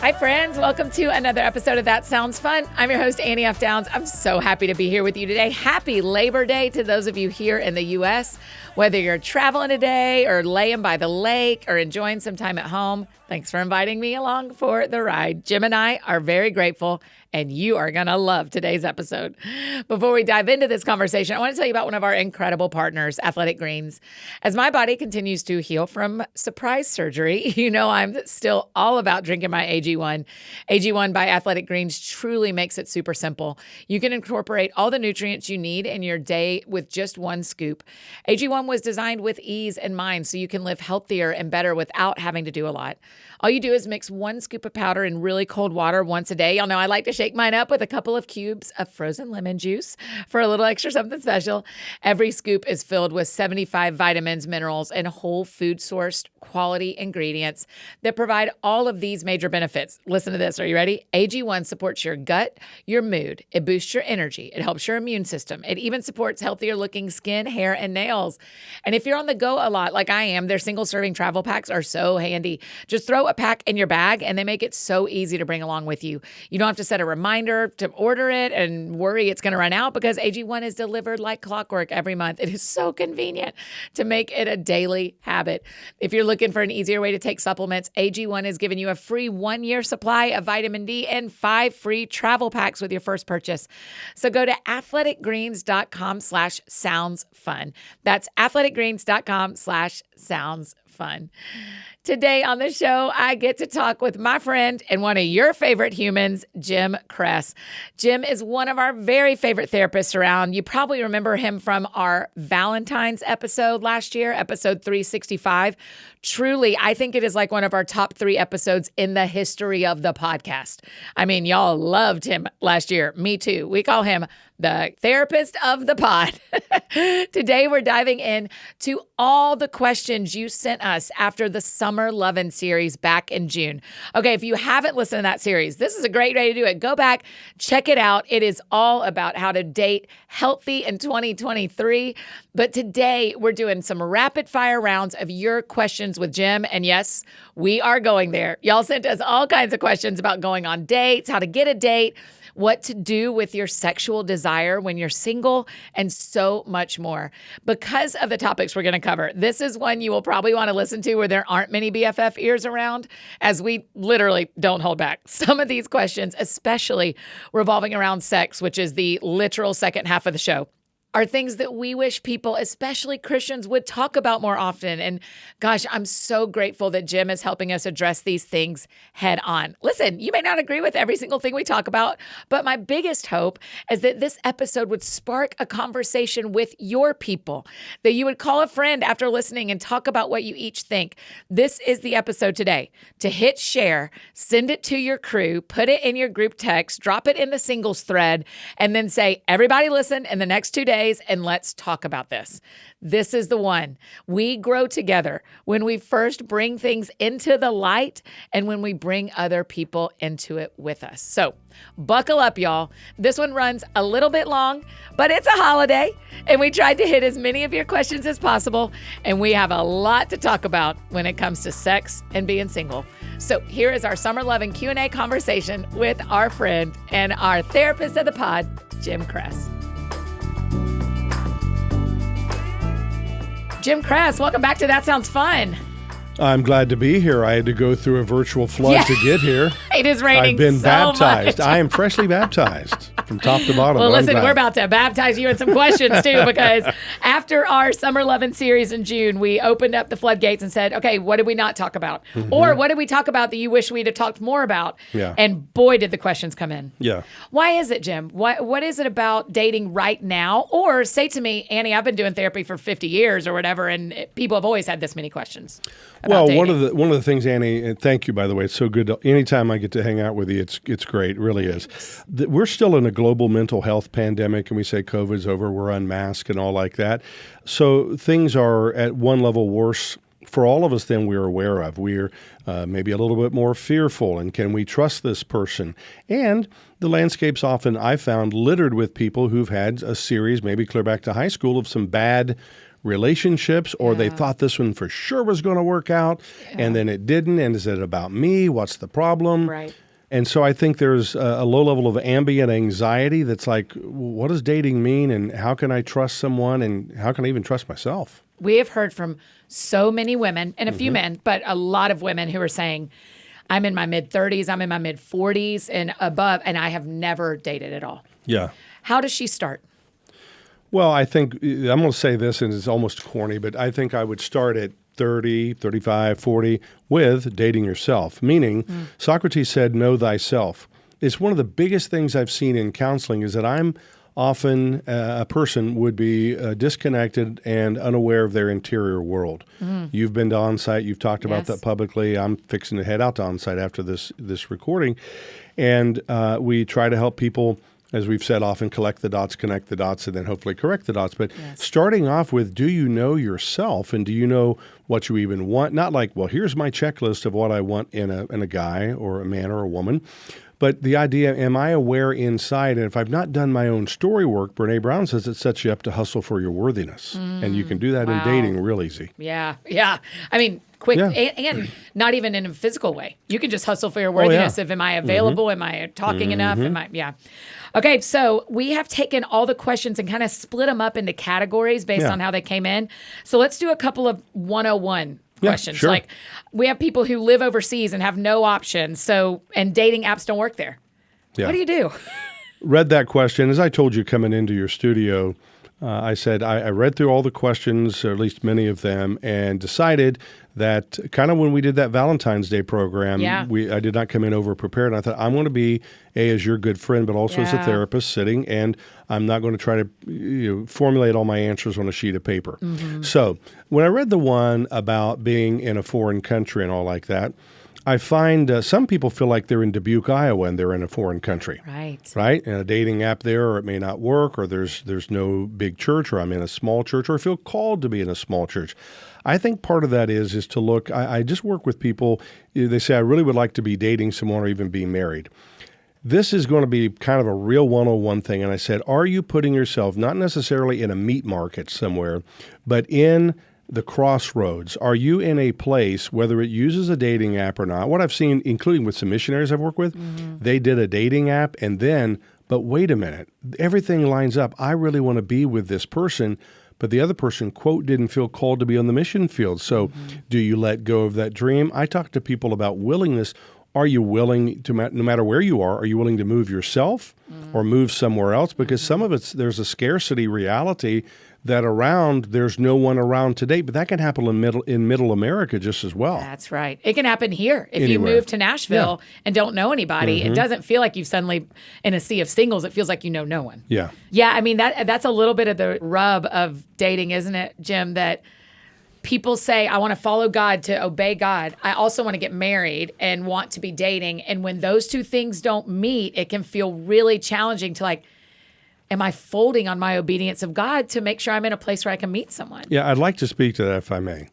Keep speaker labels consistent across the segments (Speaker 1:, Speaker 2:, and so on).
Speaker 1: Hi, friends. Welcome to another episode of That Sounds Fun. I'm your host, Annie F. Downs. I'm so happy to be here with you today. Happy Labor Day to those of you here in the U.S. Whether you're traveling today or laying by the lake or enjoying some time at home, thanks for inviting me along for the ride. Jim and I are very grateful, and you are going to love today's episode. Before we dive into this conversation, I want to tell you about one of our incredible partners, Athletic Greens. As my body continues to heal from surprise surgery, you know I'm still all about drinking my AG1. AG1 by Athletic Greens truly makes it super simple. You can incorporate all the nutrients you need in your day with just one scoop. AG1 was designed with ease in mind so you can live healthier and better without having to do a lot. All you do is mix one scoop of powder in really cold water once a day. Y'all know I like to shake mine up with a couple of cubes of frozen lemon juice for a little extra something special. Every scoop is filled with 75 vitamins, minerals, and whole food sourced quality ingredients that provide all of these major benefits. Listen to this. Are you ready? AG1 supports your gut, your mood. It boosts your energy. It helps your immune system. It even supports healthier looking skin, hair, and nails. And if you're on the go a lot like I am, their single serving travel packs are so handy. Just throw a pack in your bag and they make it so easy to bring along with you. You don't have to set a reminder to order it and worry it's going to run out because AG1 is delivered like clockwork every month. It is so convenient to make it a daily habit. If you're looking for an easier way to take supplements, AG1 is giving you a free 1-year supply of vitamin D and 5 free travel packs with your first purchase. So go to athleticgreens.com/soundsfun. That's athleticgreens.com/soundsfun. Today on the show, I get to talk with my friend and one of your favorite humans, Jim Cress. Jim is one of our very favorite therapists around. You probably remember him from our Valentine's episode last year, episode 365. Truly, I think it is like one of our top 3 episodes in the history of the podcast. I mean, y'all loved him last year. Me too. We call him the therapist of the pod. Today, we're diving in to all the questions you sent us after the Summer Lovin series back in June. Okay, if you haven't listened to that series, this is a great way to do it. Go back, check it out. It is all about how to date healthy in 2023. But today, we're doing some rapid fire rounds of your questions with Jim. And yes, we are going there. Y'all sent us all kinds of questions about going on dates, how to get a date, what to do with your sexual desire when you're single, and so much more. Because of the topics we're going to cover, this is one you will probably want to listen to where there aren't many BFF ears around, as we literally don't hold back. Some of these questions, especially revolving around sex, which is the literal second half of the show, are things that we wish people, especially Christians, would talk about more often. And gosh, I'm so grateful that Jim is helping us address these things head on. Listen, you may not agree with every single thing we talk about, but my biggest hope is that this episode would spark a conversation with your people, that you would call a friend after listening and talk about what you each think. This is the episode today. To hit share, send it to your crew, put it in your group text, drop it in the singles thread, and then say, everybody listen in the next 2 days. And let's talk about this. This is the one. We grow together when we first bring things into the light and when we bring other people into it with us. So buckle up, y'all. This one runs a little bit long, but it's a holiday, and we tried to hit as many of your questions as possible, and we have a lot to talk about when it comes to sex and being single. So here is our Summer Lovin Q&A conversation with our friend and our therapist of the pod, Jim Cress. Jim Cress, welcome back to That Sounds Fun.
Speaker 2: I'm glad to be here. I had to go through a virtual flood to get here.
Speaker 1: It is raining.
Speaker 2: I've been
Speaker 1: so
Speaker 2: baptized.
Speaker 1: much.
Speaker 2: I am freshly baptized from top to bottom.
Speaker 1: Well, listen, we're about to baptize you in some questions too, because after our Summer Lovin series in June, we opened up the floodgates and said, okay, what did we not talk about? Mm-hmm. Or what did we talk about that you wish we'd have talked more about?
Speaker 2: Yeah.
Speaker 1: And boy, did the questions come in.
Speaker 2: Yeah.
Speaker 1: Why is it, Jim? What is it about dating right now? Or say to me, Annie, I've been doing therapy for 50 years or whatever, and people have always had this many questions about dating.
Speaker 2: One of the things, Annie, and thank you, by the way, it's so good. Anytime I get to hang out with you, it's great. It really is. We're still in a global mental health pandemic, and we say COVID's over, we're unmasked and all like that. So things are at one level worse for all of us than we're aware of. We're maybe a little bit more fearful, and can we trust this person? And the landscape's often, I found, littered with people who've had a series, maybe clear back to high school, of some bad relationships, or they thought this one for sure was going to work out, and then it didn't. And is it about me? What's the problem?
Speaker 1: Right.
Speaker 2: And so I think there's a low level of ambient anxiety that's like, what does dating mean, and how can I trust someone, and how can I even trust myself?
Speaker 1: We have heard from so many women and a few men, but a lot of women who are saying, I'm in my mid-30s, I'm in my mid-40s and above, and I have never dated at all.
Speaker 2: Yeah.
Speaker 1: How does she start?
Speaker 2: Well, I think I'm going to say this, and it's almost corny, but I think I would start at 30, 35, 40 with dating yourself, meaning Socrates said, know thyself. It's one of the biggest things I've seen in counseling is that I'm often a person would be disconnected and unaware of their interior world. You've been to on-site. You've talked about that publicly. I'm fixing to head out to on-site after this recording. And we try to help people, as we've said, often collect the dots, connect the dots, and then hopefully correct the dots. But starting off with, do you know yourself, and do you know what you even want? Not like, well, here's my checklist of what I want in a guy or a man or a woman. But the idea, am I aware inside? And if I've not done my own story work, Brene Brown says it sets you up to hustle for your worthiness. And you can do that in dating real easy.
Speaker 1: Yeah. I mean, quick, and not even in a physical way. You can just hustle for your worthiness of, am I available? Am I talking enough? Okay, so we have taken all the questions and kind of split them up into categories based on how they came in. So let's do a couple of 101 questions.
Speaker 2: Sure.
Speaker 1: Like, we have people who live overseas and have no options, and dating apps don't work there. What do you do?
Speaker 2: Read that question. As I told you coming into your studio, I said I read through all the questions, or at least many of them, and decided that kind of when we did that Valentine's Day program, I did not come in over prepared. I thought, I'm going to be as your good friend, but also as a therapist sitting, and I'm not going to try to formulate all my answers on a sheet of paper. So when I read the one about being in a foreign country and all like that, I find some people feel like they're in Dubuque, Iowa, and they're in a foreign country. Right? And a dating app there, or it may not work, or there's no big church, or I'm in a small church, or I feel called to be in a small church. I think part of that is to look, I just work with people, they say, I really would like to be dating someone or even be married. This is going to be kind of a real 101 thing. And I said, are you putting yourself not necessarily in a meat market somewhere, but in the crossroads? Are you in a place, whether it uses a dating app or not? What I've seen, including with some missionaries I've worked with, they did a dating app and then, but wait a minute, everything lines up. I really want to be with this person, but the other person, quote, didn't feel called to be on the mission field. So do you let go of that dream? I talk to people about willingness. Are you willing to, no matter where you are you willing to move yourself or move somewhere else? Because some of it's, there's a scarcity reality that there's no one around to date, but that can happen in middle America just as well.
Speaker 1: That's right. It can happen here. If you move to Nashville and don't know anybody, it doesn't feel like you've suddenly in a sea of singles. It feels like you know no one.
Speaker 2: Yeah.
Speaker 1: I mean, that's a little bit of the rub of dating, isn't it, Jim? That people say, I want to follow God, to obey God. I also want to get married and want to be dating. And when those two things don't meet, it can feel really challenging to am I folding on my obedience of God to make sure I'm in a place where I can meet someone?
Speaker 2: Yeah, I'd like to speak to that if I may.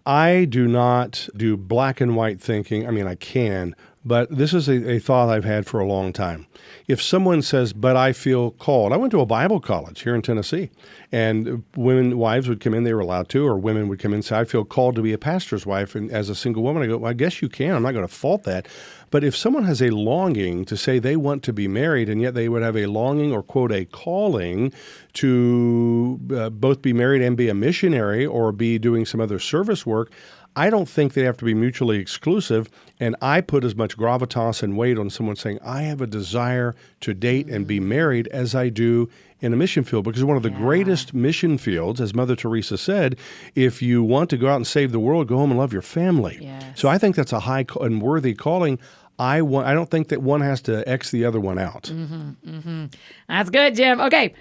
Speaker 2: I do not do black and white thinking. I mean, I can, but this is a thought I've had for a long time. If someone says, but I feel called, I went to a Bible college here in Tennessee, and wives would come in, they were allowed to, or women would come in and say, I feel called to be a pastor's wife. And as a single woman, I go, well, I guess you can. I'm not going to fault that. But if someone has a longing to say they want to be married, and yet they would have a longing or, quote, a calling to both be married and be a missionary or be doing some other service work, I don't think they have to be mutually exclusive. And I put as much gravitas and weight on someone saying, I have a desire to date and be married as I do in a mission field. Because one of the greatest mission fields, as Mother Teresa said, if you want to go out and save the world, go home and love your family.
Speaker 1: Yes.
Speaker 2: So I think that's a high and worthy calling. I don't think that one has to X the other one out.
Speaker 1: That's good, Jim. Okay.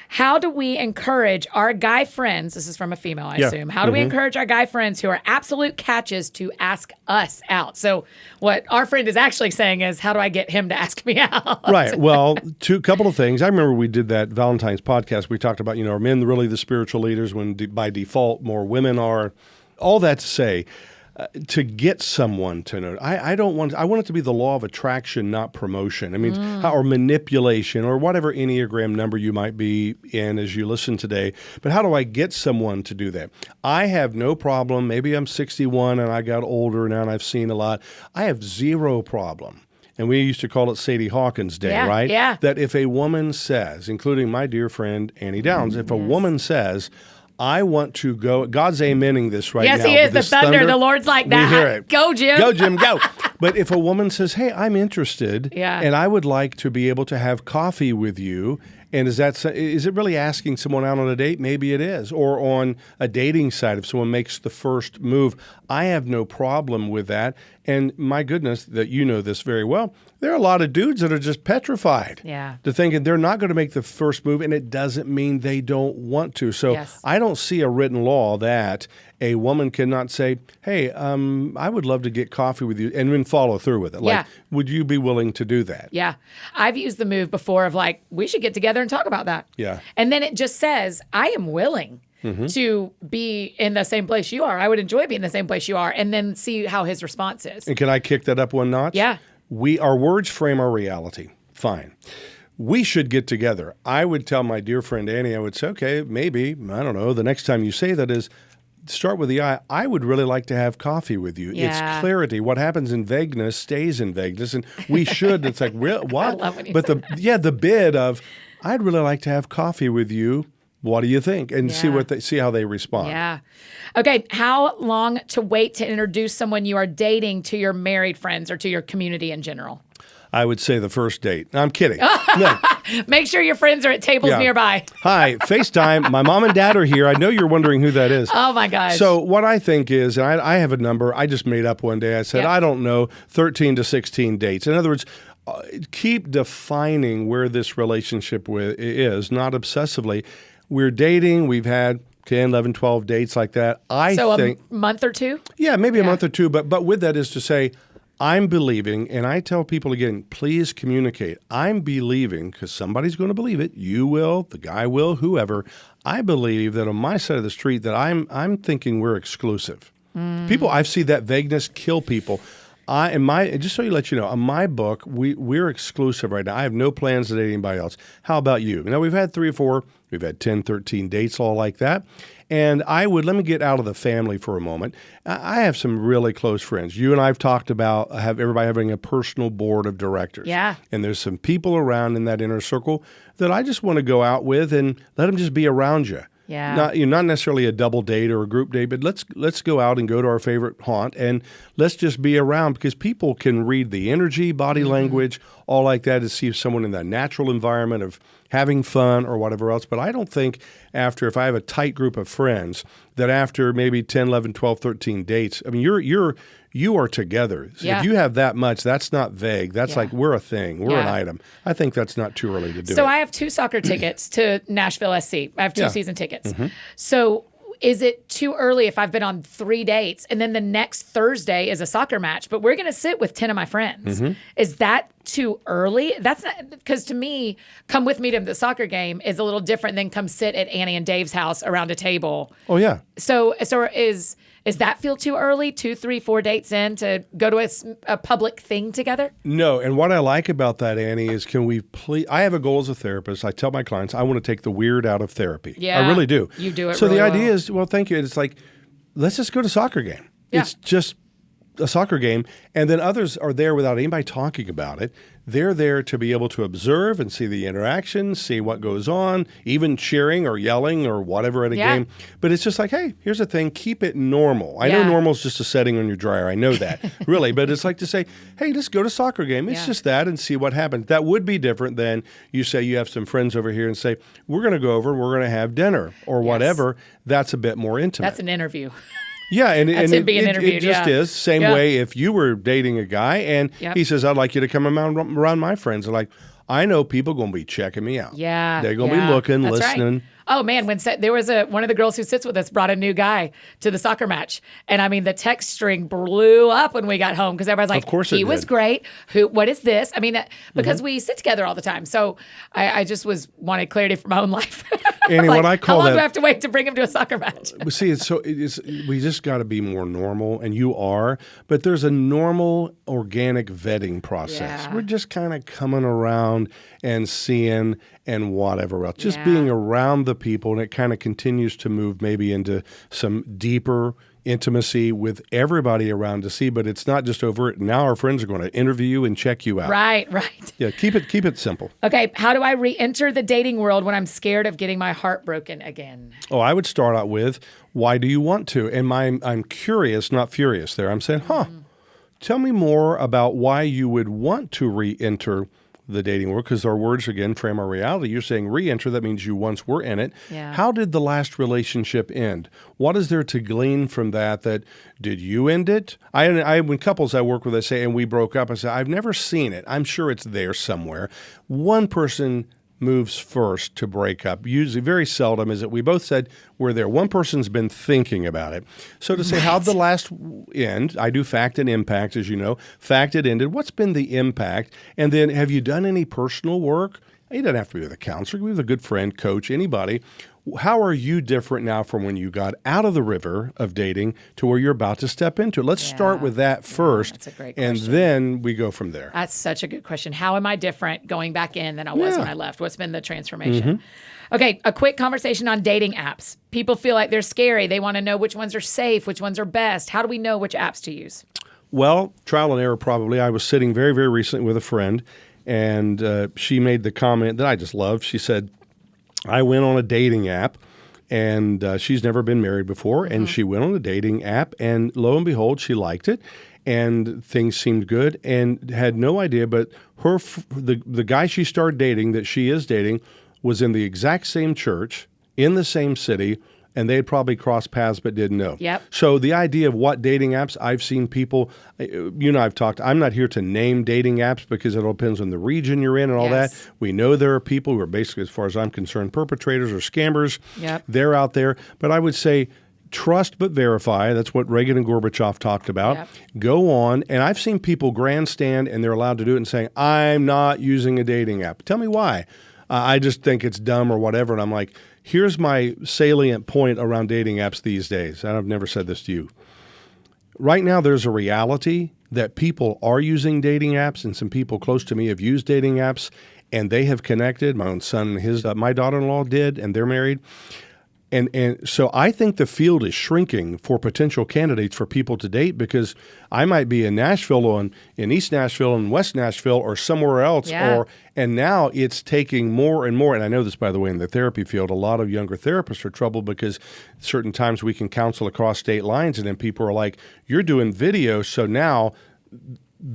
Speaker 1: How do we encourage our guy friends? This is from a female, I assume. How do we encourage our guy friends who are absolute catches to ask us out? So what our friend is actually saying is, how do I get him to ask me out?
Speaker 2: Right. Well, couple of things. I remember we did that Valentine's podcast. We talked about, are men really the spiritual leaders when by default more women are? All that to say, to get someone to know. I want it to be the law of attraction, not promotion. I mean, or manipulation or whatever Enneagram number you might be in as you listen today. But how do I get someone to do that? I have no problem. Maybe I'm 61 and I got older now and I've seen a lot. I have zero problem. And we used to call it Sadie Hawkins Day, right?
Speaker 1: Yeah.
Speaker 2: That if a woman says, including my dear friend Annie Downs, if a woman says, I want to go. God's amening this right now.
Speaker 1: Yes, he is. The thunder. The Lord's like that.
Speaker 2: We hear it.
Speaker 1: Go, Jim.
Speaker 2: Go, Jim, go. But if a woman says, hey, I'm interested, and I would like to be able to have coffee with you, and is it really asking someone out on a date? Maybe it is. Or on a dating site, if someone makes the first move, I have no problem with that. And my goodness, that you know this very well, there are a lot of dudes that are just petrified to thinking they're not going to make the first move, and it doesn't mean they don't want to. So I don't see a written law that a woman cannot say, hey, I would love to get coffee with you, and then follow through with it. Like, would you be willing to do that?
Speaker 1: Yeah. I've used the move before of like, we should get together and talk about that.
Speaker 2: Yeah.
Speaker 1: And then it just says, I am willing to be in the same place you are. I would enjoy being in the same place you are, and then see how his response is.
Speaker 2: And can I kick that up one notch?
Speaker 1: Yeah.
Speaker 2: Our words frame our reality. Fine. We should get together. I would tell my dear friend Annie, I would say, okay, maybe, I don't know, the next time you say that is, start with the I would really like to have coffee with you.
Speaker 1: Yeah.
Speaker 2: It's clarity. What happens in vagueness stays in vagueness. And we should, it's like, what?
Speaker 1: I love when you
Speaker 2: but
Speaker 1: say
Speaker 2: the bid of, I'd really like to have coffee with you. What do you think? And see how they respond.
Speaker 1: Yeah. Okay. How long to wait to introduce someone you are dating to your married friends or to your community in general?
Speaker 2: I would say the first date. I'm kidding. No.
Speaker 1: Make sure your friends are at tables nearby.
Speaker 2: Hi, FaceTime. My mom and dad are here. I know you're wondering who that is.
Speaker 1: Oh, my gosh.
Speaker 2: So what I think is, and I have a number I just made up one day. I said, I don't know, 13 to 16 dates. In other words, keep defining where this relationship is, not obsessively. We're dating. We've had 10, 11, 12 dates like that.
Speaker 1: So a month or two?
Speaker 2: Yeah, maybe a month or two. But with that is to say, I'm believing, and I tell people again, please communicate. I'm believing, because somebody's going to believe it. You will, the guy will, whoever. I believe that on my side of the street that I'm thinking we're exclusive. People, I see that vagueness kill people. Just so you let you know, in my book, we're exclusive right now. I have no plans to date anybody else. How about you? Now, we've had 3 or 4, we've had 10, 13 dates, all like that. And let me get out of the family for a moment. I have some really close friends. You and I have talked about everybody having a personal board of directors.
Speaker 1: Yeah.
Speaker 2: And there's some people around in that inner circle that I just want to go out with and let them just be around you.
Speaker 1: Yeah.
Speaker 2: Not necessarily a double date or a group date, but let's go out and go to our favorite haunt and let's just be around, because people can read the energy, body language, all like that, to see someone in that natural environment of having fun or whatever else. But I don't think if I have a tight group of friends, that after maybe 10, 11, 12, 13 dates, I mean, you are together. So if you have that much, that's not vague. That's like, we're a thing. We're an item. I think that's not too early to do it.
Speaker 1: So I have 2 soccer tickets to Nashville SC. I have 2 season tickets. So is it too early if I've been on 3 dates and then the next Thursday is a soccer match, but we're going to sit with 10 of my friends? Is that too early? That's not, because to me, come with me to the soccer game is a little different than come sit at Annie and Dave's house around a table.
Speaker 2: Oh, yeah.
Speaker 1: So is that feel too early, 2, 3, 4 dates in to go to a public thing together?
Speaker 2: No. And what I like about that, Annie, is I have a goal as a therapist. I tell my clients, I want to take the weird out of therapy.
Speaker 1: Yeah.
Speaker 2: I really do.
Speaker 1: You do it
Speaker 2: So
Speaker 1: really
Speaker 2: the idea
Speaker 1: well.
Speaker 2: is, well, thank you. It's like, let's just go to a soccer game.
Speaker 1: Yeah.
Speaker 2: It's just a soccer game. And then others are there without anybody talking about it. They're there to be able to observe and see the interaction, see what goes on, even cheering or yelling or whatever at a game. But it's just like, hey, here's the thing, keep it normal. I know normal is just a setting on your dryer. I know that, really. But it's like to say, hey, let's go to a soccer game. It's just that and see what happens. That would be different than you say you have some friends over here and say, we're going to go over and we're going to have dinner or whatever. That's a bit more intimate.
Speaker 1: That's an interview.
Speaker 2: Yeah, and it just is. Same way if you were dating a guy and he says, I'd like you to come around my friends. I'm like, I know people going to be checking me out.
Speaker 1: Yeah.
Speaker 2: They're going to be looking,
Speaker 1: That's
Speaker 2: listening.
Speaker 1: Right. Oh man, there was one of the girls who sits with us brought a new guy to the soccer match, and I mean the text string blew up when we got home because everybody's like,
Speaker 2: Of course
Speaker 1: he
Speaker 2: it
Speaker 1: was
Speaker 2: did.
Speaker 1: great. What is this? I mean, because we sit together all the time, so I just wanted clarity for my own life.
Speaker 2: Annie,
Speaker 1: Like,
Speaker 2: what I call
Speaker 1: how long
Speaker 2: that-
Speaker 1: do I have to wait to bring him to a soccer match?
Speaker 2: But see, we just got to be more normal, and you are. But there's a normal, organic vetting process.
Speaker 1: Yeah.
Speaker 2: We're just kind of coming around and seeing and whatever else, just
Speaker 1: Yeah.
Speaker 2: being around the people, and it kind of continues to move maybe into some deeper intimacy with everybody around to see. But it's not just over. Now our friends are going to interview you and check you out.
Speaker 1: Right.
Speaker 2: Yeah, keep it simple.
Speaker 1: Okay, how do I re-enter the dating world when I'm scared of getting my heart broken again?
Speaker 2: Oh, I would start out with, why do you want to? And I'm curious, not furious there. I'm saying, tell me more about why you would want to re-enter the dating world, because our words, again, frame our reality. You're saying re-enter, that means you once were in it.
Speaker 1: Yeah.
Speaker 2: How did the last relationship end? What is there to glean from that did you end it? When couples I work with, I say, and we broke up, I say, I've never seen it. I'm sure it's there somewhere. One person moves first to break up. Usually, very seldom is it. We both said we're there. One person's been thinking about it. So to say, how'd the last end? I do fact and impact, as you know. Fact, it ended. What's been the impact? And then, have you done any personal work? You don't have to be with a counselor. Be with a good friend, coach, anybody. How are you different now from when you got out of the river of dating to where you're about to step into it? Let's start with that first,
Speaker 1: that's a great
Speaker 2: and
Speaker 1: question.
Speaker 2: then we go from there.
Speaker 1: That's such a good question. How am I different going back in than I was when I left? What's been the transformation? Okay, a quick conversation on dating apps. People feel like they're scary. They want to know which ones are safe, which ones are best. How do we know which apps to use?
Speaker 2: Well, trial and error probably. I was sitting very, very recently with a friend, and she made the comment that I just loved. She said, I went on a dating app, and she's never been married before, and she went on a dating app, and lo and behold, she liked it, and things seemed good, and had no idea, but the guy she started dating, that she is dating, was in the exact same church, in the same city, and they had probably crossed paths but didn't know.
Speaker 1: Yep.
Speaker 2: So the idea of what dating apps, I've seen people, you know, I've talked, I'm not here to name dating apps because it all depends on the region you're in and all
Speaker 1: Yes.
Speaker 2: that. We know there are people who are basically, as far as I'm concerned, perpetrators or scammers.
Speaker 1: Yep.
Speaker 2: They're out there. But I would say trust but verify. That's what Reagan and Gorbachev talked about.
Speaker 1: Yep.
Speaker 2: Go on. And I've seen people grandstand and they're allowed to do it and saying, I'm not using a dating app. Tell me why. I just think it's dumb or whatever. And I'm like, here's my salient point around dating apps these days. And I've never said this to you. Right now, there's a reality that people are using dating apps, and some people close to me have used dating apps, and they have connected. My own son and my daughter-in-law did, and they're married. And so I think the field is shrinking for potential candidates for people to date, because I might be in Nashville or in East Nashville and West Nashville or somewhere else.
Speaker 1: Yeah.
Speaker 2: And now it's taking more and more. And I know this, by the way, in the therapy field, a lot of younger therapists are troubled because certain times we can counsel across state lines, and then people are like, you're doing video, so now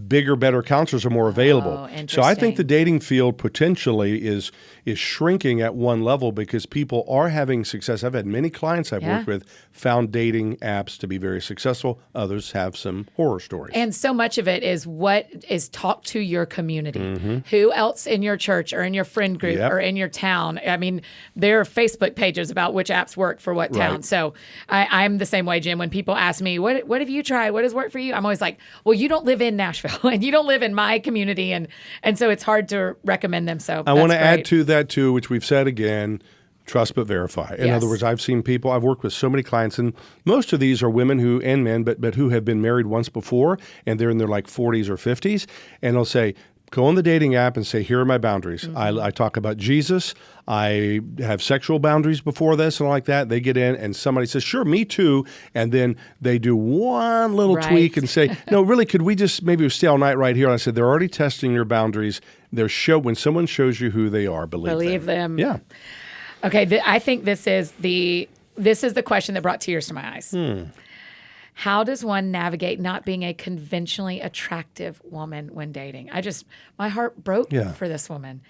Speaker 2: bigger, better counselors are more available. So I think the dating field potentially is shrinking at one level because people are having success. I've had many clients I've worked with found dating apps to be very successful. Others have some horror stories.
Speaker 1: And so much of it is what is talk to your community. Who else in your church or in your friend group or in your town? I mean, there are Facebook pages about which apps work for what town.
Speaker 2: Right.
Speaker 1: So I'm the same way, Jim. When people ask me, what have you tried? What has worked for you? I'm always like, well, you don't live in Nashville and you don't live in my community. And so it's hard to recommend them. So
Speaker 2: I want to add to that too, which we've said again, trust but verify. In other words, I've seen people, I've worked with so many clients, and most of these are women and men, but who have been married once before, and they're in their like 40s or 50s, and they'll say, go on the dating app and say, here are my boundaries. I talk about Jesus. I have sexual boundaries before this and all like that. They get in and somebody says, sure, me too. And then they do one little tweak and say, no, really, could we just maybe stay all night right here? And I said, they're already testing your boundaries. When someone shows you who they are, believe them. Yeah.
Speaker 1: Okay, I think this is the question that brought tears to my eyes. How does one navigate not being a conventionally attractive woman when dating? My heart broke for this woman.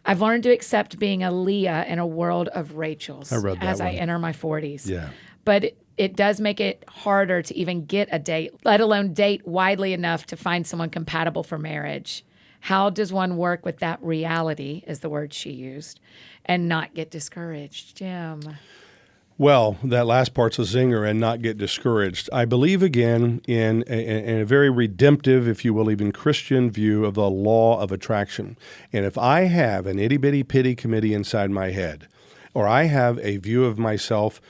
Speaker 1: I've learned to accept being a Leah in a world of Rachels as I enter my 40s.
Speaker 2: Yeah.
Speaker 1: But it does make it harder to even get a date, let alone date widely enough to find someone compatible for marriage. How does one work with that reality, is the word she used, and not get discouraged? Jim.
Speaker 2: Well, that last part's a zinger, and not get discouraged. I believe, again, in a very redemptive, if you will, even Christian view of the law of attraction. And if I have an itty-bitty pity committee inside my head, or I have a view of myself,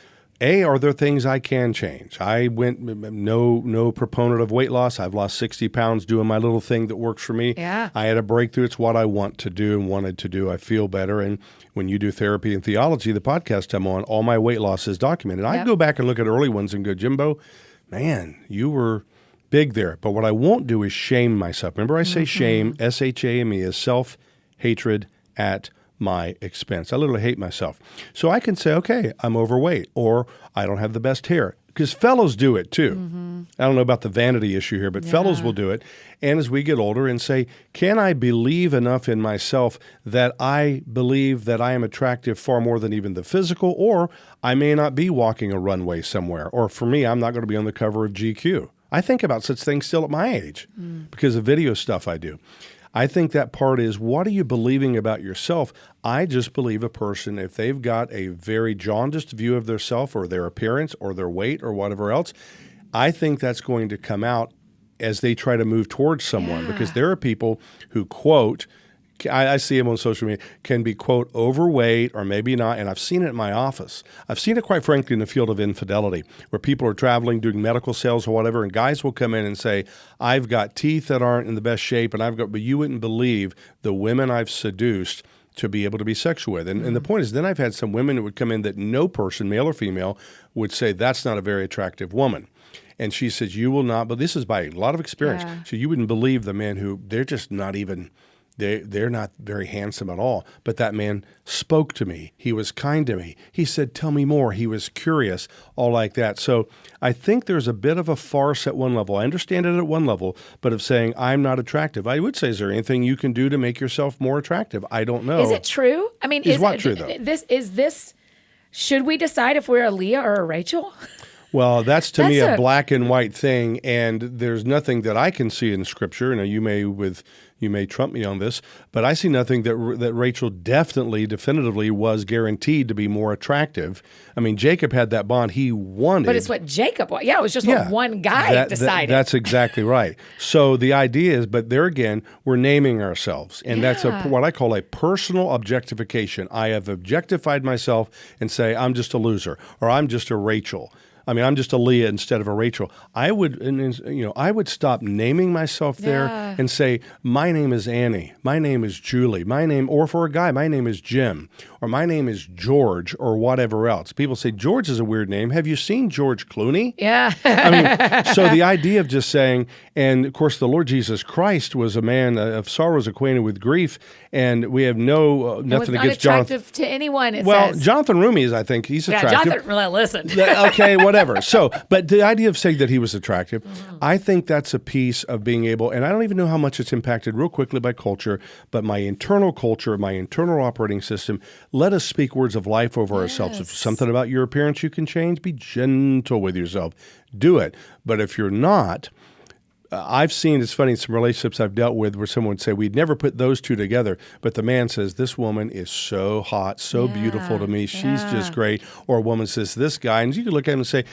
Speaker 2: are there things I can change? I went no proponent of weight loss. I've lost 60 pounds doing my little thing that works for me.
Speaker 1: Yeah.
Speaker 2: I had a breakthrough. It's what I want to do and wanted to do. I feel better. And when you do therapy and theology, the podcast I'm on, all my weight loss is documented. I go back and look at early ones and go, Jimbo, man, you were big there. But what I won't do is shame myself. Remember I say shame, S-H-A-M-E, is self-hatred at my expense. I literally hate myself. So I can say, okay, I'm overweight, or I don't have the best hair. Because fellows do it too. I don't know about the vanity issue here, but fellows will do it. And as we get older and say, can I believe enough in myself that I believe that I am attractive far more than even the physical, or I may not be walking a runway somewhere. Or for me, I'm not going to be on the cover of GQ. I think about such things still at my age because of video stuff I do. I think that part is, what are you believing about yourself? I just believe a person, if they've got a very jaundiced view of their self or their appearance or their weight or whatever else, I think that's going to come out as they try to move towards someone. Because there are people who, quote, I see them on social media, can be, quote, overweight or maybe not. And I've seen it in my office. I've seen it, quite frankly, in the field of infidelity, where people are traveling, doing medical sales or whatever, and guys will come in and say, I've got teeth that aren't in the best shape, and but you wouldn't believe the women I've seduced to be able to be sexual with. And the point is, then I've had some women who would come in that no person, male or female, would say, that's not a very attractive woman. And she says, you will not, but this is by a lot of experience. So you wouldn't believe the men who, they're just not even... They're not very handsome at all. But that man spoke to me. He was kind to me. He said, tell me more. He was curious, all like that. So I think there's a bit of a farce at one level. I understand it at one level, but of saying I'm not attractive. I would say, is there anything you can do to make yourself more attractive? I don't know.
Speaker 1: Is it true? I mean,
Speaker 2: is what true, though?
Speaker 1: This, should we decide if we're a Leah or a Rachel?
Speaker 2: Well, that's to me a black and white thing, and there's nothing that I can see in Scripture. You may trump me on this, but I see nothing that Rachel definitively was guaranteed to be more attractive. I mean, Jacob had that bond he wanted.
Speaker 1: But it's what Jacob wanted. Yeah, it was just what one guy decided.
Speaker 2: That's exactly right. So the idea is, but there again, we're naming ourselves, and that's what I call a personal objectification. I have objectified myself and say, I'm just a loser, or I'm just a Rachel. I mean, I'm just a Leah instead of a Rachel. I would stop naming myself there and say, my name is Annie, my name is Julie, or for a guy, my name is Jim, or my name is George, or whatever else. People say, George is a weird name. Have you seen George Clooney?
Speaker 1: Yeah.
Speaker 2: I mean, so the idea of just saying, and of course, the Lord Jesus Christ was a man of sorrows, acquainted with grief, and we have nothing against Jonathan.
Speaker 1: Attractive to anyone, it
Speaker 2: says. Jonathan Rumi I think he's attractive.
Speaker 1: Yeah, Jonathan, really, listen.
Speaker 2: Okay, whatever. So, but the idea of saying that he was attractive, I think that's a piece of being able, and I don't even know how much it's impacted real quickly by culture, but my internal culture, my internal operating system, let us speak words of life over ourselves. If something about your appearance you can change, be gentle with yourself. Do it. But if you're not, I've seen, it's funny, some relationships I've dealt with where someone would say, we'd never put those two together, but the man says, this woman is so hot, so beautiful to me, she's just great. Or a woman says, this guy, and you can look at him and say,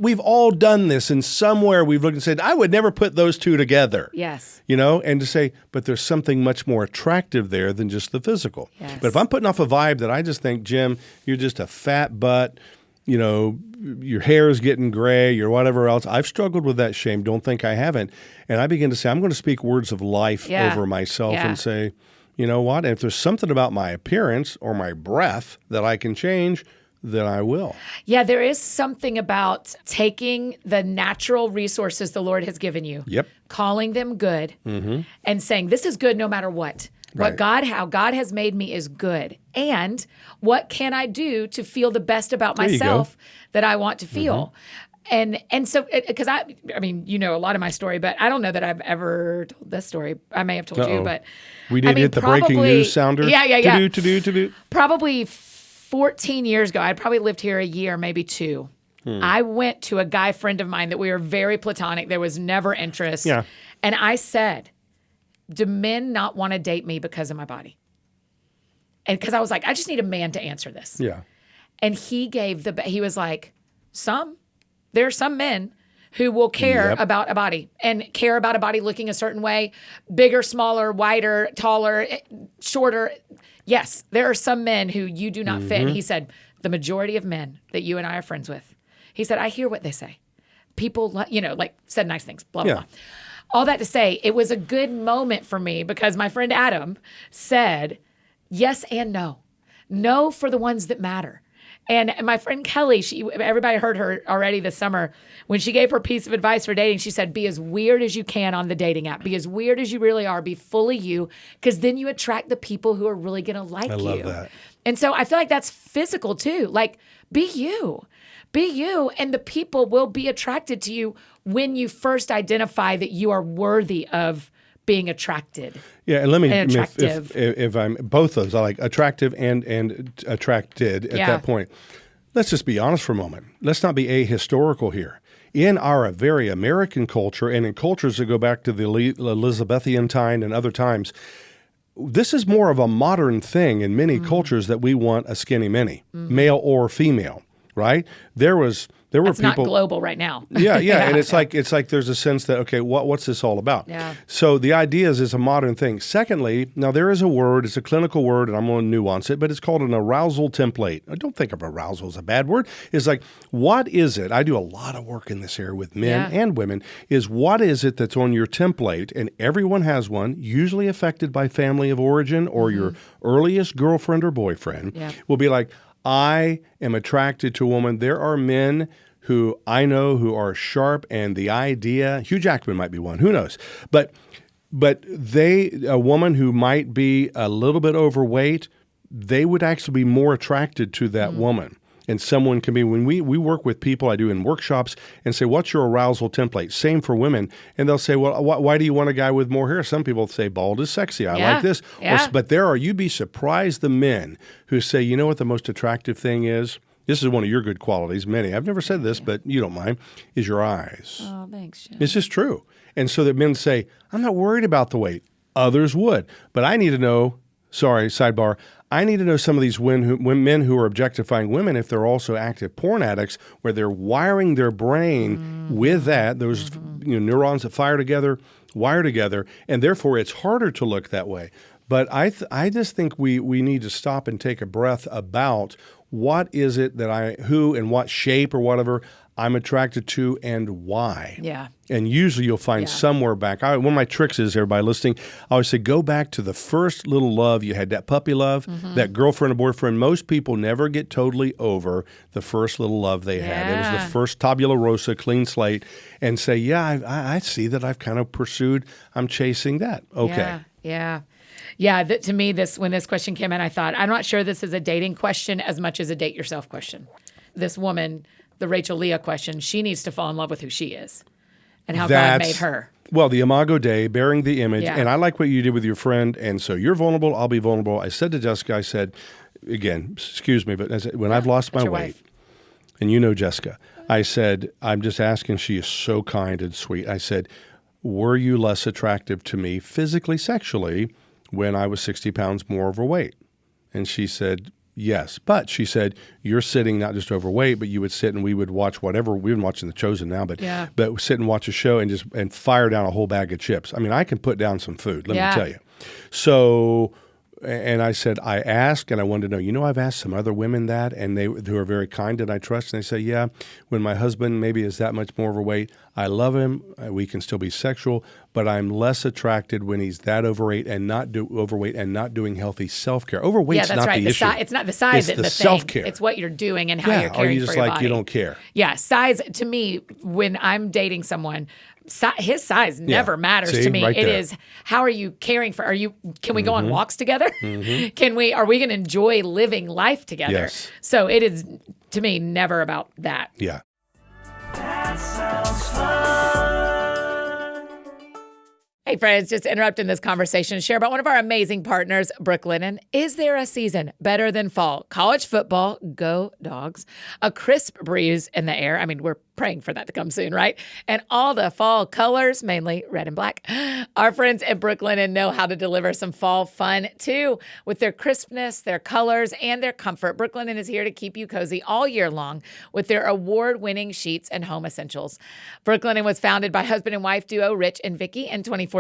Speaker 2: we've all done this, and somewhere we've looked and said, I would never put those two together.
Speaker 1: Yes.
Speaker 2: And to say, but there's something much more attractive there than just the physical.
Speaker 1: Yes.
Speaker 2: But if I'm putting off a vibe that I just think, Jim, you're just a fat butt, your hair is getting gray or whatever else. I've struggled with that shame. Don't think I haven't. And I begin to say, I'm going to speak words of life over myself and say, you know what? And if there's something about my appearance or my breath that I can change, then I will. Yeah,
Speaker 1: there is something about taking the natural resources the Lord has given you, calling them good, and saying, this is good no matter what. How God has made me is good. And what can I do to feel the best about myself that I want to feel? And so, because I mean, a lot of my story, but I don't know that I've ever told this story. I may have told you, but
Speaker 2: we did hit the breaking news sounder.
Speaker 1: Yeah.
Speaker 2: To-do.
Speaker 1: Probably 14 years ago, I'd probably lived here a year, maybe two. I went to a guy friend of mine that we were very platonic. There was never interest. Yeah. And I said, do men not want to date me because of my body? And because I was like, I just need a man to answer this.
Speaker 2: Yeah.
Speaker 1: And he was like, there are some men who will care about a body and care about a body looking a certain way, bigger, smaller, wider, taller, shorter. Yes, there are some men who you do not fit. And he said, the majority of men that you and I are friends with, he said, I hear what they say. People, said nice things, blah, blah, blah. All that to say, it was a good moment for me because my friend Adam said, yes and no. No for the ones that matter. And my friend Kelly, everybody heard her already this summer, when she gave her piece of advice for dating, she said, be as weird as you can on the dating app. Be as weird as you really are. Be fully you, because then you attract the people who are really going to like you.
Speaker 2: I love that.
Speaker 1: And so I feel like that's physical too. Like, be you. Be you, and the people will be attracted to you when you first identify that you are worthy of being attracted.
Speaker 2: Yeah, and let me,
Speaker 1: attractive.
Speaker 2: if I'm both those, I like attractive and attracted at that point. Let's just be honest for a moment. Let's not be ahistorical here. In our very American culture, and in cultures that go back to the Elizabethan time and other times, this is more of a modern thing in many cultures that we want a skinny mini, male or female, right? There were
Speaker 1: That's
Speaker 2: people
Speaker 1: not global right now.
Speaker 2: Yeah, and it's like there's a sense that, okay, what's this all about?
Speaker 1: Yeah.
Speaker 2: So the idea is it's a modern thing. Secondly, now there is a word, it's a clinical word, and I'm going to nuance it, but it's called an arousal template. I don't think of arousal as a bad word. It's like, what is it? I do a lot of work in this area with men and women, is what is it that's on your template? And everyone has one, usually affected by family of origin or your earliest girlfriend or boyfriend, will be like, I am attracted to a woman. There are men who I know who are sharp, and the idea, Hugh Jackman might be one, who knows? But a woman who might be a little bit overweight, they would actually be more attracted to that woman. And someone can be, when we work with people, I do in workshops, and say, what's your arousal template? Same for women. And they'll say, well, why do you want a guy with more hair? Some people say bald is sexy. I like this.
Speaker 1: Yeah.
Speaker 2: But you'd be surprised the men who say, you know what the most attractive thing is? This is one of your good qualities, many. I've never said this, but you don't mind, is your eyes.
Speaker 1: Oh, thanks, Jim.
Speaker 2: It's just true. And so that men say, I'm not worried about the weight. Others would. But I need to know, sidebar, I need to know some of these men who are objectifying women, if they're also active porn addicts, where they're wiring their brain with that, those neurons that fire together, wire together, and therefore it's harder to look that way. But I just think we need to stop and take a breath about what is it that who and what shape or whatever I'm attracted to and why.
Speaker 1: Yeah.
Speaker 2: And usually you'll find somewhere back. One of my tricks is, everybody listening, I always say, go back to the first little love you had, that puppy love, that girlfriend or boyfriend. Most people never get totally over the first little love they had. It was the first tabula rasa, clean slate, and say, I see that I've kind of pursued, I'm chasing that. Okay.
Speaker 1: Yeah. To me, when this question came in, I thought, I'm not sure this is a dating question as much as a date yourself question. This woman, the Rachel Leah question, she needs to fall in love with who she is and how God made her. Well,
Speaker 2: the Imago Dei, bearing the image. And I like what you did with your friend. And so you're vulnerable, I'll be vulnerable. I said to Jessica, I said, again, excuse me, but when I've lost my weight,
Speaker 1: wife.
Speaker 2: And you know Jessica, I said, I'm just asking, she is so kind and sweet. I said, were you less attractive to me physically, sexually, when I was 60 pounds more overweight? And she said, yes. But she said, you're sitting not just overweight, but you would sit and we would watch whatever. We've been watching The Chosen now, but sit and watch a show and fire down a whole bag of chips. I mean, I can put down some food, let me tell you. So, and I said, I asked and I wanted to know, I've asked some other women that, and who are very kind and I trust, and they say, yeah, when my husband maybe is that much more overweight, I love him, we can still be sexual, but I'm less attracted when he's that overweight and not doing healthy self-care. Overweight's not the issue.
Speaker 1: It's not the size
Speaker 2: it's
Speaker 1: that's
Speaker 2: the self-care.
Speaker 1: It's what you're doing and how you're caring for your body.
Speaker 2: Or you just like, you don't care.
Speaker 1: Yeah, size, to me, when I'm dating someone, his size never matters to me.
Speaker 2: Right
Speaker 1: it
Speaker 2: there.
Speaker 1: is, how are you caring for, can we go on walks together? Are we going to enjoy living life together?
Speaker 2: Yes.
Speaker 1: So it is, to me, never about that.
Speaker 2: Yeah.
Speaker 3: That sounds fun.
Speaker 1: Hey, friends, just interrupting this conversation to share about one of our amazing partners, Brooklinen. Is there a season better than fall? College football, go Dogs. A crisp breeze in the air. I mean, we're praying for that to come soon, right? And all the fall colors, mainly red and black. Our friends at Brooklinen know how to deliver some fall fun, too. With their crispness, their colors, and their comfort, Brooklinen is here to keep you cozy all year long with their award-winning sheets and home essentials. Brooklinen was founded by husband and wife duo Rich and Vicky in 2014.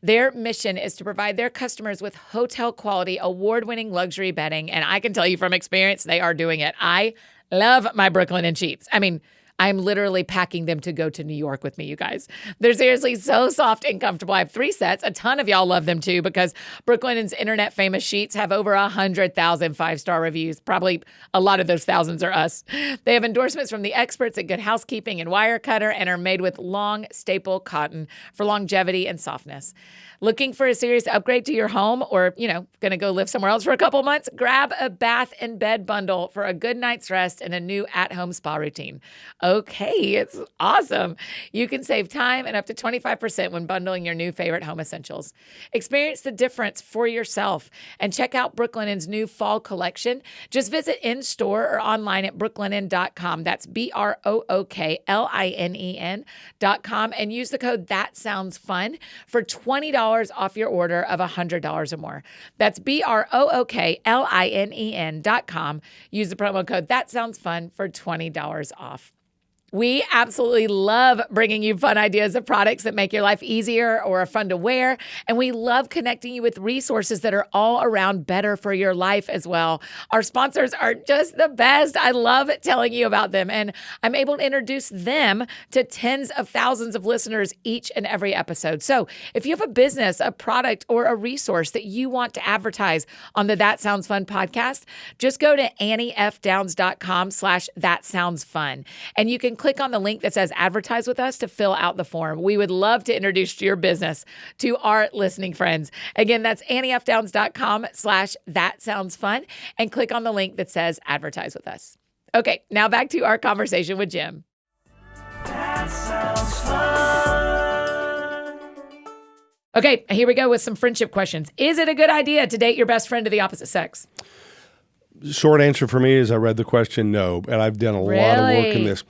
Speaker 1: Their mission is to provide their customers with hotel-quality, award-winning luxury bedding, and I can tell you from experience, they are doing it. I love my Brooklinen sheets. I mean, I'm literally packing them to go to New York with me, you guys. They're seriously so soft and comfortable. I have 3 sets. A ton of y'all love them too because Brooklinen's internet famous sheets have over 100,000 5-star reviews. Probably a lot of those thousands are us. They have endorsements from the experts at Good Housekeeping and Wirecutter and are made with long staple cotton for longevity and softness. Looking for a serious upgrade to your home or, going to go live somewhere else for a couple months? Grab a bath and bed bundle for a good night's rest and a new at-home spa routine. Okay, it's awesome. You can save time and up to 25% when bundling your new favorite home essentials. Experience the difference for yourself and check out Brooklinen's new fall collection. Just visit in-store or online at brooklinen.com. That's BROOKLINEN.com and use the code THATSOUNDSFUN for $20 off your order of $100 or more. That's BROOKLINEN.com. Use the promo code THATSOUNDSFUN for $20 off. We absolutely love bringing you fun ideas of products that make your life easier or are fun to wear. And we love connecting you with resources that are all around better for your life as well. Our sponsors are just the best. I love telling you about them. And I'm able to introduce them to tens of thousands of listeners each and every episode. So if you have a business, a product, or a resource that you want to advertise on the That Sounds Fun podcast, just go to AnnieFDowns.com/thatsoundsfun. And you can click on the link that says advertise with us to fill out the form. We would love to introduce your business to our listening friends. Again, that's AnnieFDowns.com/thatsoundsfun and click on the link that says advertise with us. Okay, now back to our conversation with Jim. That sounds fun. Okay, here we go with some friendship questions. Is it a good idea to date your best friend of the opposite sex?
Speaker 2: Short answer for me is I read the question, no, and I've done a lot of work in this.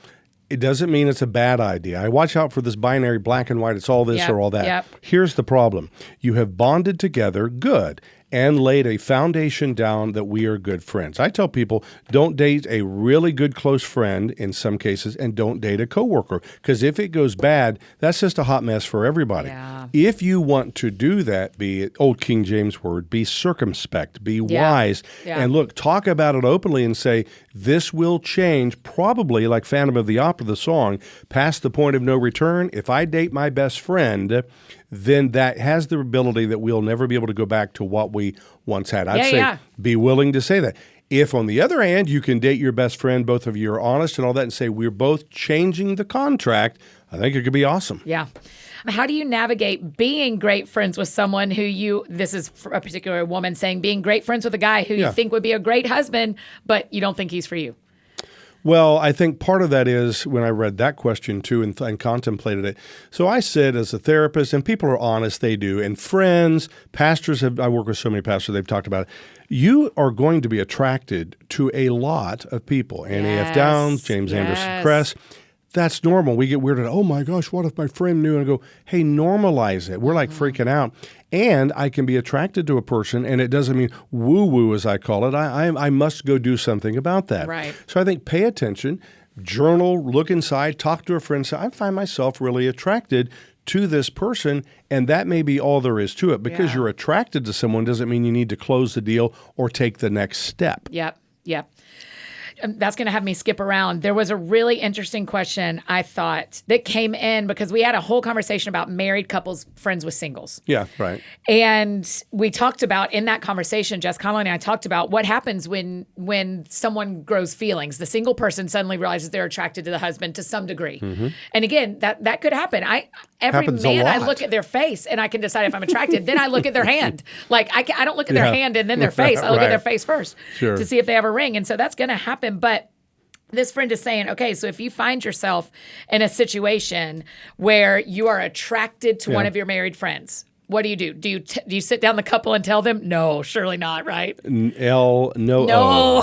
Speaker 2: It doesn't mean it's a bad idea. I watch out for this binary black and white. It's all this or all that.
Speaker 1: Yep.
Speaker 2: Here's the problem. You have bonded together, good, and laid a foundation down that we are good friends. I tell people, don't date a really good close friend in some cases, and don't date a coworker, because if it goes bad, that's just a hot mess for everybody.
Speaker 1: Yeah.
Speaker 2: If you want to do that, be it old King James word, be circumspect, be wise, and look, talk about it openly and say, this will change probably like Phantom of the Opera, the song, past the point of no return. If I date my best friend, then that has the ability that we'll never be able to go back to what we once had. I'd say be willing to say that. If, on the other hand, you can date your best friend, both of you are honest and all that, and say, we're both changing the contract, I think it could be awesome.
Speaker 1: Yeah. How do you navigate being great friends with someone who this is for a particular woman saying, being great friends with a guy who you think would be a great husband, but you don't think he's for you?
Speaker 2: Well, I think part of that is when I read that question too and contemplated it. So I said as a therapist, and people are honest, they do, and friends, pastors I work with so many pastors, they've talked about it. You are going to be attracted to a lot of people. Annie F. Downs, James Anderson Cress. That's normal. We get weirded out. Oh my gosh, what if my friend knew? And I go, hey, normalize it. We're like freaking out. And I can be attracted to a person, and it doesn't mean woo-woo, as I call it. I must go do something about that.
Speaker 1: Right.
Speaker 2: So I think pay attention, journal, look inside, talk to a friend, say, I find myself really attracted to this person, and that may be all there is to it. Because you're attracted to someone doesn't mean you need to close the deal or take the next step.
Speaker 1: Yep. That's going to have me skip around. There was a really interesting question, I thought, that came in because we had a whole conversation about married couples friends with singles.
Speaker 2: Yeah, right.
Speaker 1: And we talked about, in that conversation, Jess Conlon and I talked about what happens when someone grows feelings. The single person suddenly realizes they're attracted to the husband to some degree. Mm-hmm. And again, that could happen. Every man, I look at their face and I can decide if I'm attracted. Then I look at their hand. Like I don't look at their hand and then their face. I look at their face first to see if they have a ring. And so that's going to happen. But this friend is saying, okay, so if you find yourself in a situation where you are attracted to one of your married friends, what do you do? Do you sit down the couple and tell them? No, surely not, right?
Speaker 2: No, niche,
Speaker 1: no.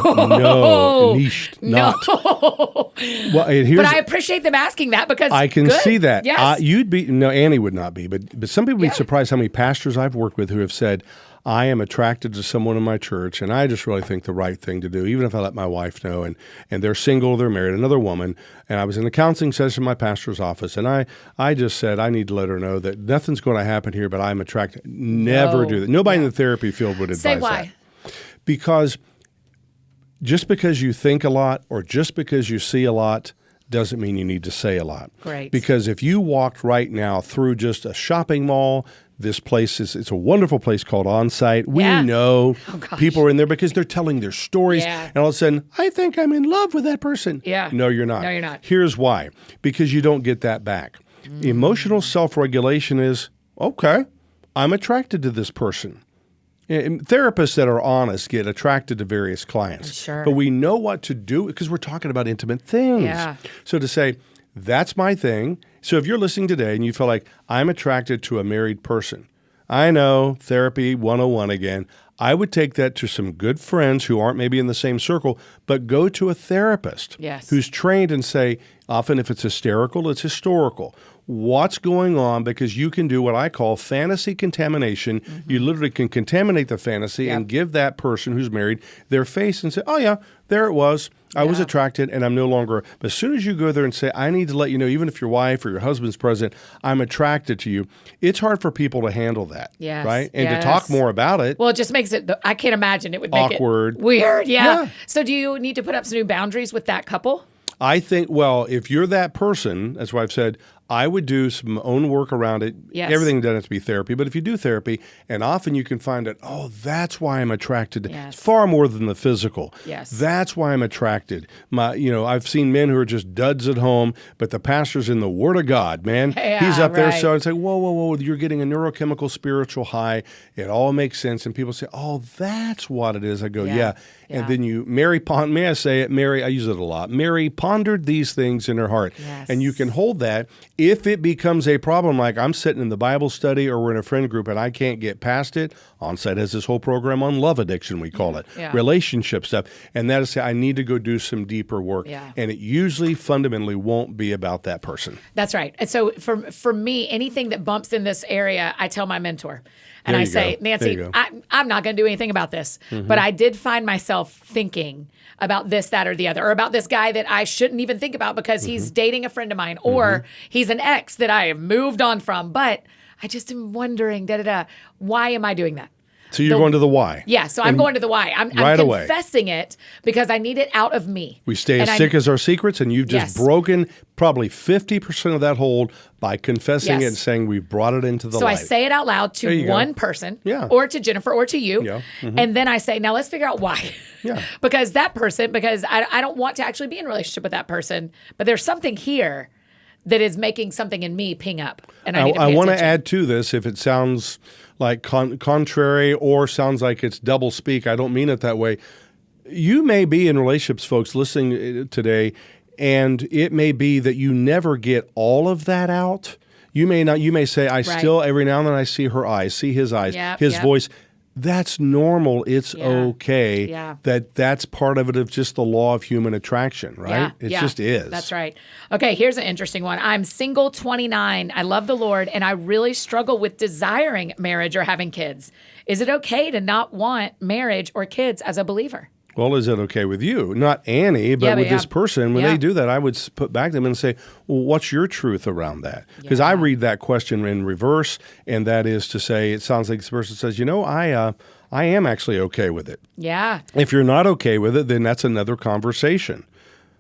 Speaker 2: not. Well,
Speaker 1: but I appreciate them asking that because
Speaker 2: I can see that.
Speaker 1: Yes.
Speaker 2: Annie would not be, but some people would be surprised how many pastors I've worked with who have said, I am attracted to someone in my church, and I just really think the right thing to do, even if I let my wife know, and they're single, they're married, another woman, and I was in a counseling session in my pastor's office, and I just said, I need to let her know that nothing's going to happen here, but I'm attracted. Never do that. Nobody in the therapy field would advise
Speaker 1: Say why.
Speaker 2: that. Because just because you think a lot or just because you see a lot doesn't mean you need to say a lot.
Speaker 1: Great.
Speaker 2: Because if you walked right now through just a shopping mall, this place it's a wonderful place called On-Site. We know people are in there because they're telling their stories. And all of a sudden, I think I'm in love with that person. No, you're not.
Speaker 1: No, you're not.
Speaker 2: Here's why. Because you don't get that back. Emotional self-regulation is, okay, I'm attracted to this person. And therapists that are honest get attracted to various clients.
Speaker 1: Sure.
Speaker 2: But we know what to do because we're talking about intimate things. So to say, that's my thing. So if you're listening today and you feel like I'm attracted to a married person, I know, therapy 101 again, I would take that to some good friends who aren't maybe in the same circle, but go to a therapist who's trained and say, often if it's hysterical, it's historical. What's going on? Because you can do what I call fantasy contamination. You literally can contaminate the fantasy and give that person who's married their face and say, oh yeah, there it was. I was attracted and I'm no longer. But as soon as you go there and say, I need to let you know, even if your wife or your husband's present, I'm attracted to you, it's hard for people to handle that. Right? And to talk more about it.
Speaker 1: Well, it just makes it, I can't imagine it would make
Speaker 2: awkward.
Speaker 1: It weird. Yeah. So do you need to put up some new boundaries with that couple?
Speaker 2: I think, well, if you're that person, that's why I've said, I would do some own work around it. Everything doesn't have to be therapy, but if you do therapy, and often you can find that, oh, that's why I'm attracted. It's far more than the physical. That's why I'm attracted. I've seen men who are just duds at home, but the pastor's in the Word of God, man. He's up there, so it's like, whoa, you're getting a neurochemical spiritual high. It all makes sense, and people say, oh, that's what it is. I go, yeah. And then may I say it, Mary, I use it a lot. Mary pondered these things in her heart. And you can hold that. If it becomes a problem, like I'm sitting in the Bible study or we're in a friend group and I can't get past it, On-Site has this whole program on love addiction, we call it, relationship stuff. And that is, I need to go do some deeper work. And it usually fundamentally won't be about that person.
Speaker 1: That's right. And so for me, anything that bumps in this area, I tell my mentor. And I say, Nancy, I'm not going to do anything about this. But I did find myself thinking about this, that, or the other, or about this guy that I shouldn't even think about because he's dating a friend of mine, or he's an ex that I have moved on from. But I just am wondering, why am I doing that?
Speaker 2: So you're going to the why.
Speaker 1: Yeah, so I'm going to the why. I'm confessing it because I need it out of me.
Speaker 2: We stay as sick as our secrets, and you've just broken probably 50% of that hold by confessing it and saying we've brought it into the light.
Speaker 1: So I say it out loud to one person, or to Jennifer, or to you, and then I say, now let's figure out why. Because that person, because I don't want to actually be in a relationship with that person, but there's something here that is making something in me ping up. And I
Speaker 2: want to add to this, if it sounds like contrary or sounds like it's double speak, I don't mean it that way. You may be in relationships, folks, listening today, and it may be that you never get all of that out. You may not. You may say, still, every now and then I see her eyes, see his eyes, his voice. That's normal. It's okay. That's part of it, of just the law of human attraction, right? It just is.
Speaker 1: That's right. Okay, here's an interesting one. I'm single, 29. I love the Lord, and I really struggle with desiring marriage or having kids. Is it okay to not want marriage or kids as a believer?
Speaker 2: Well, is it okay with you? Not Annie, but with this person, when they do that, I would put back to them and say, well, what's your truth around that? Because I read that question in reverse, and that is to say, it sounds like this person says, I am actually okay with it.
Speaker 1: Yeah.
Speaker 2: If you're not okay with it, then that's another conversation.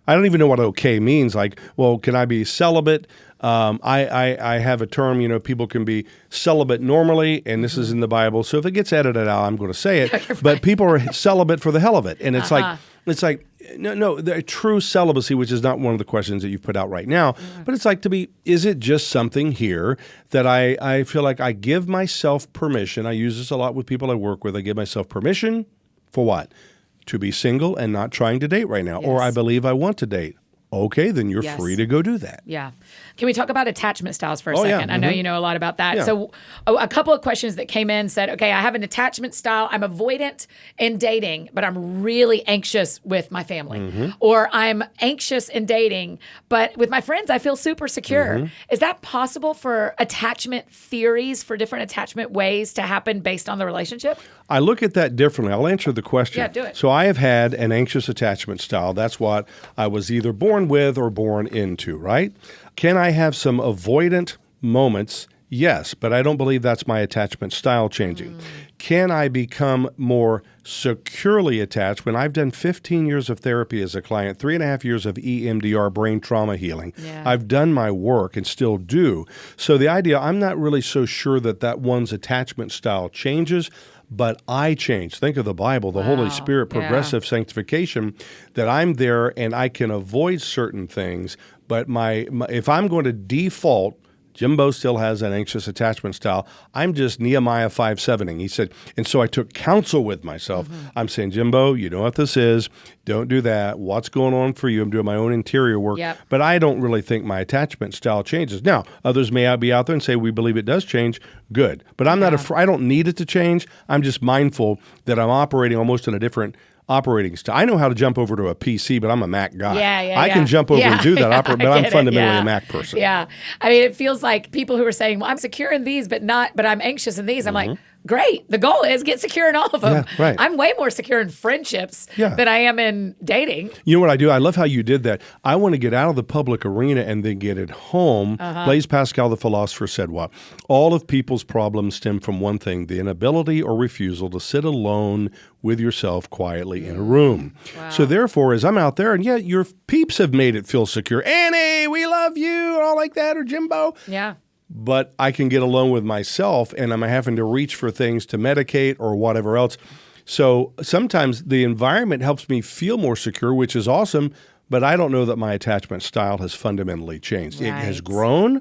Speaker 2: I don't even know what okay means. Like, well, can I be celibate? I have a term, people can be celibate normally, and this is in the Bible. So if it gets edited out, I'm going to say it. But people are celibate for the hell of it. And it's like, no, the true celibacy, which is not one of the questions that you put out right now, but it's like is it just something here that I feel like I give myself permission? I use this a lot with people I work with. I give myself permission for what? to be single and not trying to date right now, or
Speaker 1: Yes.
Speaker 2: I believe I want to date. Okay, then you're
Speaker 1: Yes.
Speaker 2: free to go do that.
Speaker 1: Yeah. Can we talk about attachment styles for a
Speaker 2: Oh, yeah.
Speaker 1: second? I know you know a lot about that.
Speaker 2: Yeah.
Speaker 1: So a couple of questions that came in said, okay, I have an attachment style. I'm avoidant in dating, but I'm really anxious with my family. Or I'm anxious in dating, but with my friends, I feel super secure. Is that possible for attachment theories, for different attachment ways to happen based on the relationship?
Speaker 2: I look at that differently. I'll answer the question.
Speaker 1: Yeah, do it.
Speaker 2: So I have had an anxious attachment style. That's what I was either born with or born into, right? Can I have some avoidant moments? Yes, but I don't believe that's my attachment style changing. Can I become more securely attached when I've done 15 years of therapy as a client, 3.5 years of EMDR brain trauma healing?
Speaker 1: Yeah.
Speaker 2: I've done my work and still do. So the idea, I'm not really so sure that one's attachment style changes, but I change. Think of the Bible, the Holy Spirit, progressive sanctification, that I'm there and I can avoid certain things. But if I'm going to default, Jimbo still has an anxious attachment style. I'm just Nehemiah 5:7ing. He said, and so I took counsel with myself. I'm saying, Jimbo, you know what this is. Don't do that. What's going on for you? I'm doing my own interior work.
Speaker 1: Yep.
Speaker 2: But I don't really think my attachment style changes. Now, others may be out there and say, we believe it does change. Good. But I'm not I don't need it to change. I'm just mindful that I'm operating almost in a different operating style. I know how to jump over to a PC, but I'm a Mac guy. I can jump over and do that, but I'm fundamentally a Mac person.
Speaker 1: Yeah. I mean, it feels like people who are saying, well, I'm secure in these, but I'm anxious in these. I'm like, great. The goal is get secure in all of them.
Speaker 2: Yeah, right.
Speaker 1: I'm way more secure in friendships than I am in dating.
Speaker 2: You know what I do? I love how you did that. I want to get out of the public arena and then get it home. Blaise Pascal, the philosopher, said what? All of people's problems stem from one thing, the inability or refusal to sit alone with yourself quietly in a room.
Speaker 1: Wow.
Speaker 2: So therefore, as I'm out there, and your peeps have made it feel secure. Annie, we love you, all like that, or Jimbo.
Speaker 1: Yeah.
Speaker 2: But I can get alone with myself and I'm having to reach for things to medicate or whatever else. So sometimes the environment helps me feel more secure, which is awesome, but I don't know that my attachment style has fundamentally changed. It has grown,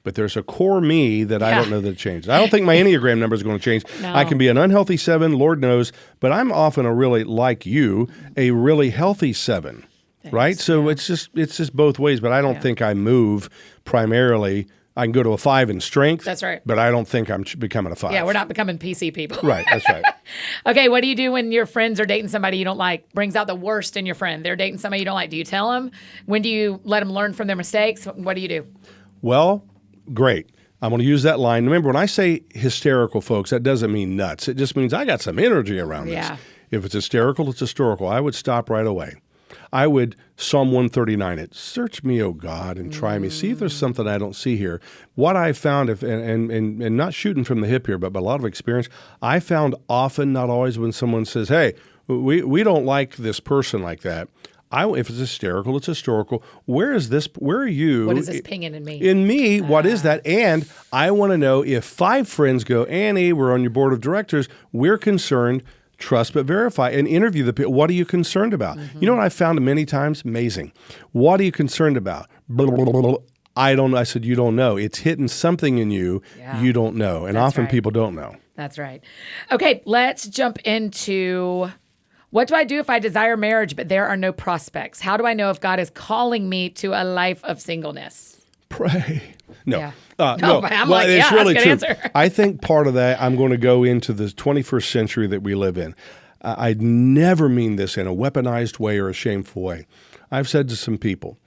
Speaker 2: but there's a core me that I don't know that it changed. I don't think my Enneagram number is going to change.
Speaker 1: No.
Speaker 2: I can be an unhealthy 7, Lord knows, but I'm often a really healthy 7. Right? So it's just both ways, but I don't think I move primarily. I can go to a 5 in strength.
Speaker 1: That's right.
Speaker 2: But I don't think I'm becoming a 5.
Speaker 1: Yeah, we're not becoming PC people.
Speaker 2: Right, that's right.
Speaker 1: Okay, what do you do when your friends are dating somebody you don't like? Brings out the worst in your friend. They're dating somebody you don't like. Do you tell them? When do you let them learn from their mistakes? What do you do?
Speaker 2: Well, great. I'm going to use that line. Remember, when I say hysterical, folks, that doesn't mean nuts. It just means I got some energy around this. If it's hysterical, it's historical. I would stop right away. I would Psalm 139 it. Search me, O God, and try me. See if there's something I don't see here. What I found, and not shooting from the hip here, but a lot of experience, I found often, not always, when someone says, hey, we don't like this person like that. If it's hysterical, it's historical. Where is this? Where are you?
Speaker 1: What is this pinging in me?
Speaker 2: In me, what is that? And I want to know if 5 friends go, Annie, we're on your board of directors, we're concerned. Trust but verify and interview the people. What are you concerned about? You know what I found many times? Amazing. What are you concerned about? Blah, blah, blah, blah. I don't know. I said, you don't know. It's hitting something in you you don't know. And often people don't know.
Speaker 1: That's right. Okay, let's jump into what do I do if I desire marriage but there are no prospects? How do I know if God is calling me to a life of singleness?
Speaker 2: Pray. No.
Speaker 1: Yeah.
Speaker 2: No,
Speaker 1: but I'm
Speaker 2: well, it's really
Speaker 1: that's a good
Speaker 2: true.
Speaker 1: answer.
Speaker 2: I think part of that, I'm going to go into the 21st century that we live in. I never mean this in a weaponized way or a shameful way. I've said to some people,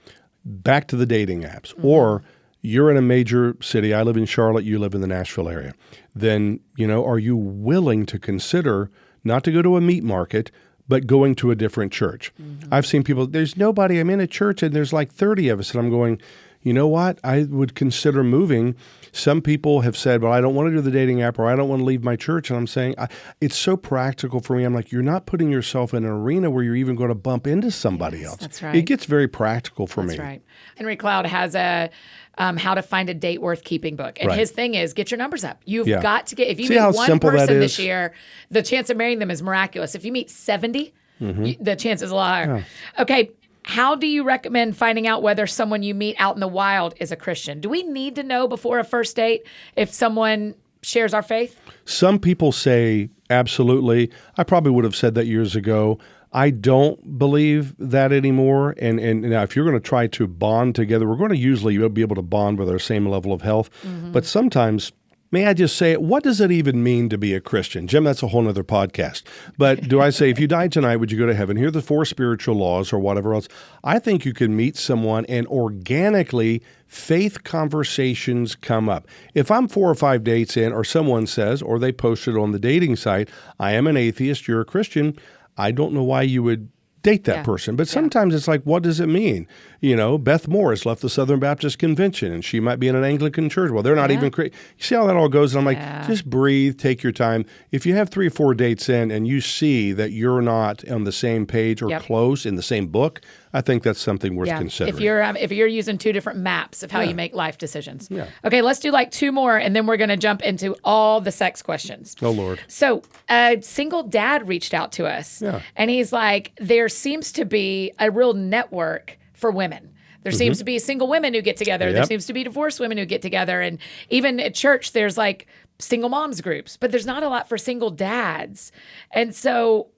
Speaker 2: back to the dating apps, or you're in a major city. I live in Charlotte. You live in the Nashville area. Then, are you willing to consider not to go to a meat market, but going to a different church? I've seen people, there's nobody. I'm in a church and there's like 30 of us. And I'm going, you know what? I would consider moving. Some people have said, well, I don't want to do the dating app or I don't want to leave my church. And I'm saying, it's so practical for me. I'm like, you're not putting yourself in an arena where you're even going to bump into somebody else.
Speaker 1: That's right.
Speaker 2: It gets very practical for me.
Speaker 1: That's right. Henry Cloud has a How to Find a Date Worth Keeping book. And his thing is get your numbers up. You've got to get, if you meet one person this year, the chance of marrying them is miraculous. If you meet 70, the chance is a lot higher. Yeah. Okay. How do you recommend finding out whether someone you meet out in the wild is a Christian? Do we need to know before a first date if someone shares our faith?
Speaker 2: Some people say Absolutely. I probably would have said that years ago. I don't believe that anymore. And now if you're going to try to bond together, we're going to usually be able to bond with our same level of health. But sometimes, may I just say, what does it even mean to be a Christian? Jim, that's a whole nother podcast. But do I say, if you died tonight, would you go to heaven? Here are the 4 spiritual laws or whatever else. I think you can meet someone and organically faith conversations come up. If I'm 4 or 5 dates in, or someone says, or they posted on the dating site, I am an atheist, you're a Christian, I don't know why you would date that person. But sometimes it's like, what does it mean? You know, Beth Morris left the Southern Baptist Convention, and she might be in an Anglican church. Well, they're not even You see how that all goes? And I'm like, just breathe, take your time. If you have 3 or 4 dates in and you see that you're not on the same page or close in the same book, I think that's something worth considering.
Speaker 1: If you're using 2 different maps of how you make life decisions. Okay, let's do like 2 more, and then we're going to jump into all the sex questions.
Speaker 2: Oh, Lord.
Speaker 1: So a single dad reached out to us, and he's like, there seems to be a real network for women. There seems to be single women who get together. There seems to be divorced women who get together. And even at church, there's like single moms groups, but there's not a lot for single dads. And so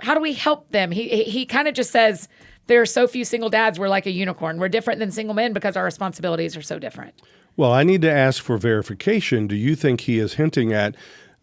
Speaker 1: how do we help them? He kind of just says, there are so few single dads, we're like a unicorn. We're different than single men because our responsibilities are so different.
Speaker 2: Well, I need to ask for verification. Do you think he is hinting at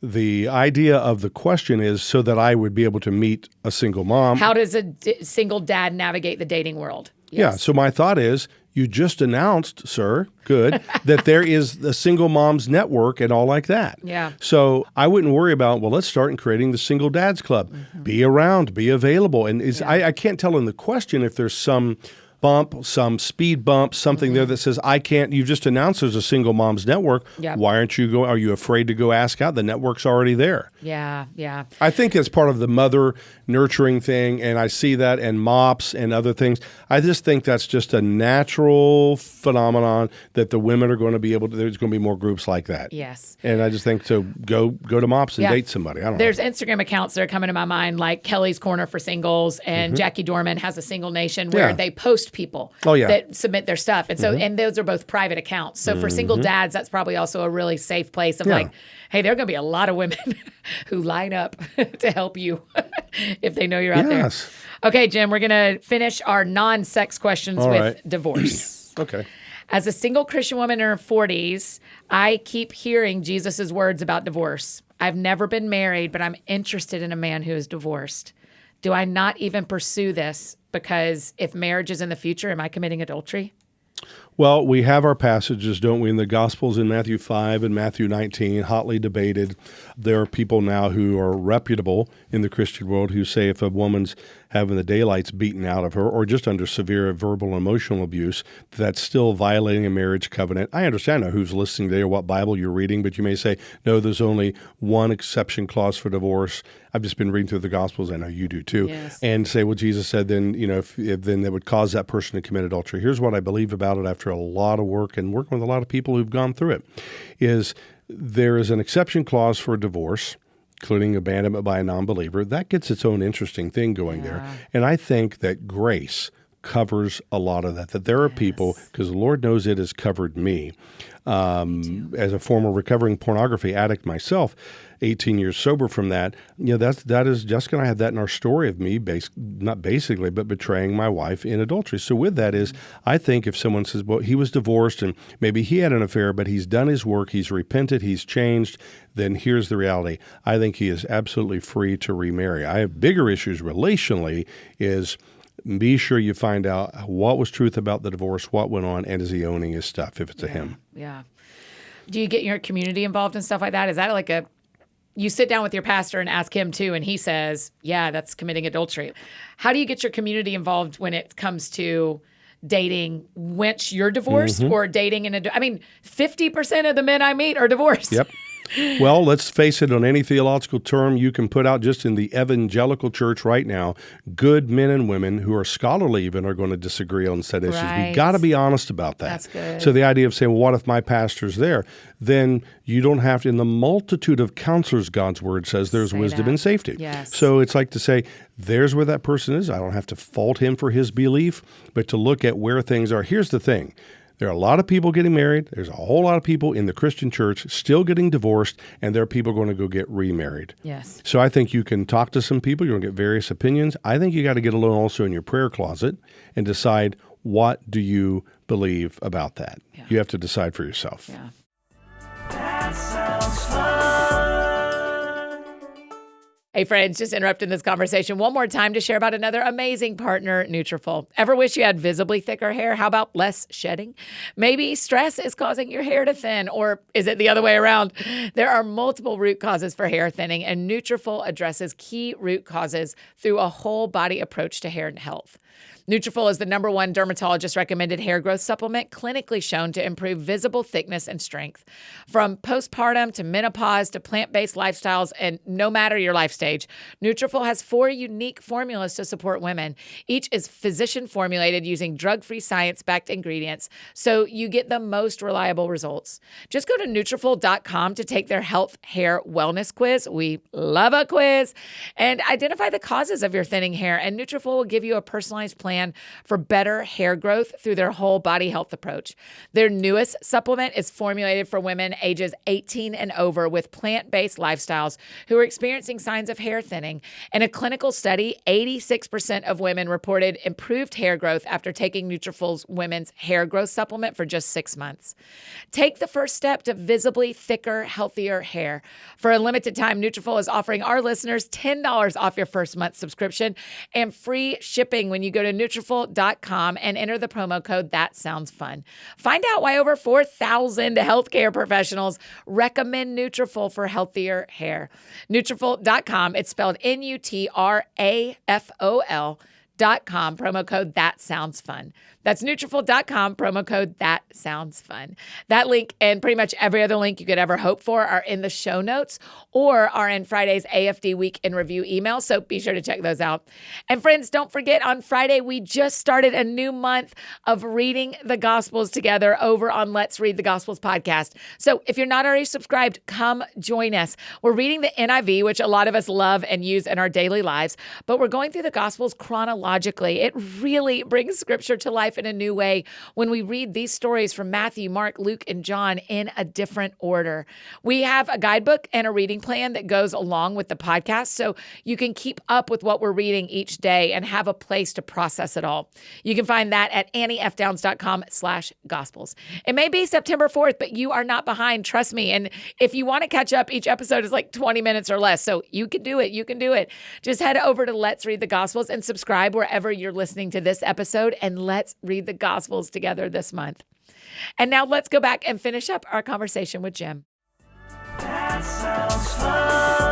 Speaker 2: the idea of the question is so that I would be able to meet a single mom?
Speaker 1: How does a single dad navigate the dating world? Yes.
Speaker 2: Yeah, so my thought is, you just announced, sir, that there is the single moms network and all like that.
Speaker 1: Yeah.
Speaker 2: So I wouldn't worry about, well, let's start creating the single dads club. Be around, be available. And I can't tell in the question if there's some bump, some speed bump, something there that says, I can't, you just announced there's a single moms network.
Speaker 1: Yep.
Speaker 2: Why aren't you going? Are you afraid to go ask out? The network's already there.
Speaker 1: Yeah, yeah.
Speaker 2: I think it's part of the mother nurturing thing, and I see that in MOPS and other things. I just think that's just a natural phenomenon that the women are going to be able to, there's going to be more groups like that.
Speaker 1: Yes.
Speaker 2: And I just think, so go to MOPS and date somebody. I don't
Speaker 1: There's
Speaker 2: know.
Speaker 1: Instagram accounts that are coming to my mind, like Kelly's Corner for Singles, and Jackie Dorman has a Single Nation where they post people that submit their stuff. And so, and those are both private accounts. So for single dads, that's probably also a really safe place of like, hey, there are going to be a lot of women who line up to help you if they know you're out there. Okay, Jim, we're going to finish our non-sex questions with divorce.
Speaker 2: Okay.
Speaker 1: As a single Christian woman in her 40s, I keep hearing Jesus' words about divorce. I've never been married, but I'm interested in a man who is divorced. Do I not even pursue this? Because if marriage is in the future, am I committing adultery?
Speaker 2: Well, we have our passages, don't we, in the Gospels in Matthew 5 and Matthew 19, hotly debated. There are people now who are reputable in the Christian world who say if a woman's having the daylights beaten out of her or just under severe verbal and emotional abuse, that's still violating a marriage covenant. I understand now who's listening today or what Bible you're reading, but you may say, no, there's only one exception clause for divorce. I've just been reading through the Gospels. I know you do too.
Speaker 1: Yes. And
Speaker 2: say, well, Jesus said then, if then that would cause that person to commit adultery. Here's what I believe about it after a lot of work and working with a lot of people who've gone through it, is there is an exception clause for divorce, including abandonment by a non-believer. That gets its own interesting thing going there. And I think that grace covers a lot of that there are people, because the Lord knows it has covered me. As a former recovering pornography addict myself, 18 years sober from that, that is Jessica and I had that in our story of me, not basically, but betraying my wife in adultery. So with that is, I think if someone says, well, he was divorced and maybe he had an affair, but he's done his work, he's repented, he's changed, then here's the reality. I think he is absolutely free to remarry. I have bigger issues relationally is be sure you find out what was truth about the divorce, what went on, and is he owning his stuff if it's a him.
Speaker 1: Yeah. Do you get your community involved in stuff like that? Is that like you sit down with your pastor and ask him too, and he says, yeah, that's committing adultery. How do you get your community involved when it comes to dating once you're divorced or dating in 50% of the men I meet are divorced.
Speaker 2: Yep. Well, let's face it, on any theological term you can put out just in the evangelical church right now, good men and women who are scholarly even are going to disagree on set issues.
Speaker 1: Right.
Speaker 2: We got to be honest about that.
Speaker 1: That's good.
Speaker 2: So the idea of saying, well, what if my pastor's there? Then you don't have to, in the multitude of counselors, God's word says there's wisdom and safety.
Speaker 1: Yes.
Speaker 2: So it's like to say, there's where that person is. I don't have to fault him for his belief, but to look at where things are. Here's the thing. There are a lot of people getting married. There's a whole lot of people in the Christian church still getting divorced, and there are people going to go get remarried.
Speaker 1: Yes.
Speaker 2: So I think you can talk to some people. You're going to get various opinions. I think you got to get alone also in your prayer closet and decide, what do you believe about that? Yeah. You have to decide for yourself.
Speaker 1: Yeah.
Speaker 3: That sounds fun.
Speaker 1: Hey friends, just interrupting this conversation one more time to share about another amazing partner, Nutrafol. Ever wish you had visibly thicker hair? How about less shedding? Maybe stress is causing your hair to thin, or is it the other way around? There are multiple root causes for hair thinning, and Nutrafol addresses key root causes through a whole body approach to hair health. Nutrafol is the #1 dermatologist recommended hair growth supplement clinically shown to improve visible thickness and strength. From postpartum to menopause to plant-based lifestyles, and no matter your life stage, Nutrafol has 4 unique formulas to support women. Each is physician formulated using drug-free science-backed ingredients, so you get the most reliable results. Just go to Nutrafol.com to take their health, hair, wellness quiz. We love a quiz. And identify the causes of your thinning hair, and Nutrafol will give you a personalized plan for better hair growth through their whole body health approach. Their newest supplement is formulated for women ages 18 and over with plant-based lifestyles who are experiencing signs of hair thinning. In a clinical study, 86% of women reported improved hair growth after taking Nutrafol's women's hair growth supplement for just 6 months. Take the first step to visibly thicker, healthier hair. For a limited time, Nutrafol is offering our listeners $10 off your first month subscription and free shipping when you go to Nutrafol.com and enter the promo code That Sounds Fun. Find out why over 4,000 healthcare professionals recommend Nutrafol for healthier hair. Nutrafol.com, it's spelled Nutrafol.com, promo code That Sounds Fun. That's Nutrafol.com, promo code That Sounds Fun. That link and pretty much every other link you could ever hope for are in the show notes or are in Friday's AFD Week in Review email, so be sure to check those out. And friends, don't forget, on Friday, we just started a new month of reading the Gospels together over on Let's Read the Gospels podcast. So if you're not already subscribed, come join us. We're reading the NIV, which a lot of us love and use in our daily lives, but we're going through the Gospels chronologically. It really brings Scripture to life in a new way when we read these stories from Matthew, Mark, Luke, and John in a different order. We have a guidebook and a reading plan that goes along with the podcast, so you can keep up with what we're reading each day and have a place to process it all. You can find that at anniefdowns.com/gospels. It may be September 4th, but you are not behind, trust me. And if you want to catch up, each episode is like 20 minutes or less, so you can do it. You can do it. Just head over to Let's Read the Gospels and subscribe wherever you're listening to this episode, and let's read the Gospels together this month. And now let's go back and finish up our conversation with Jim.
Speaker 3: That sounds fun.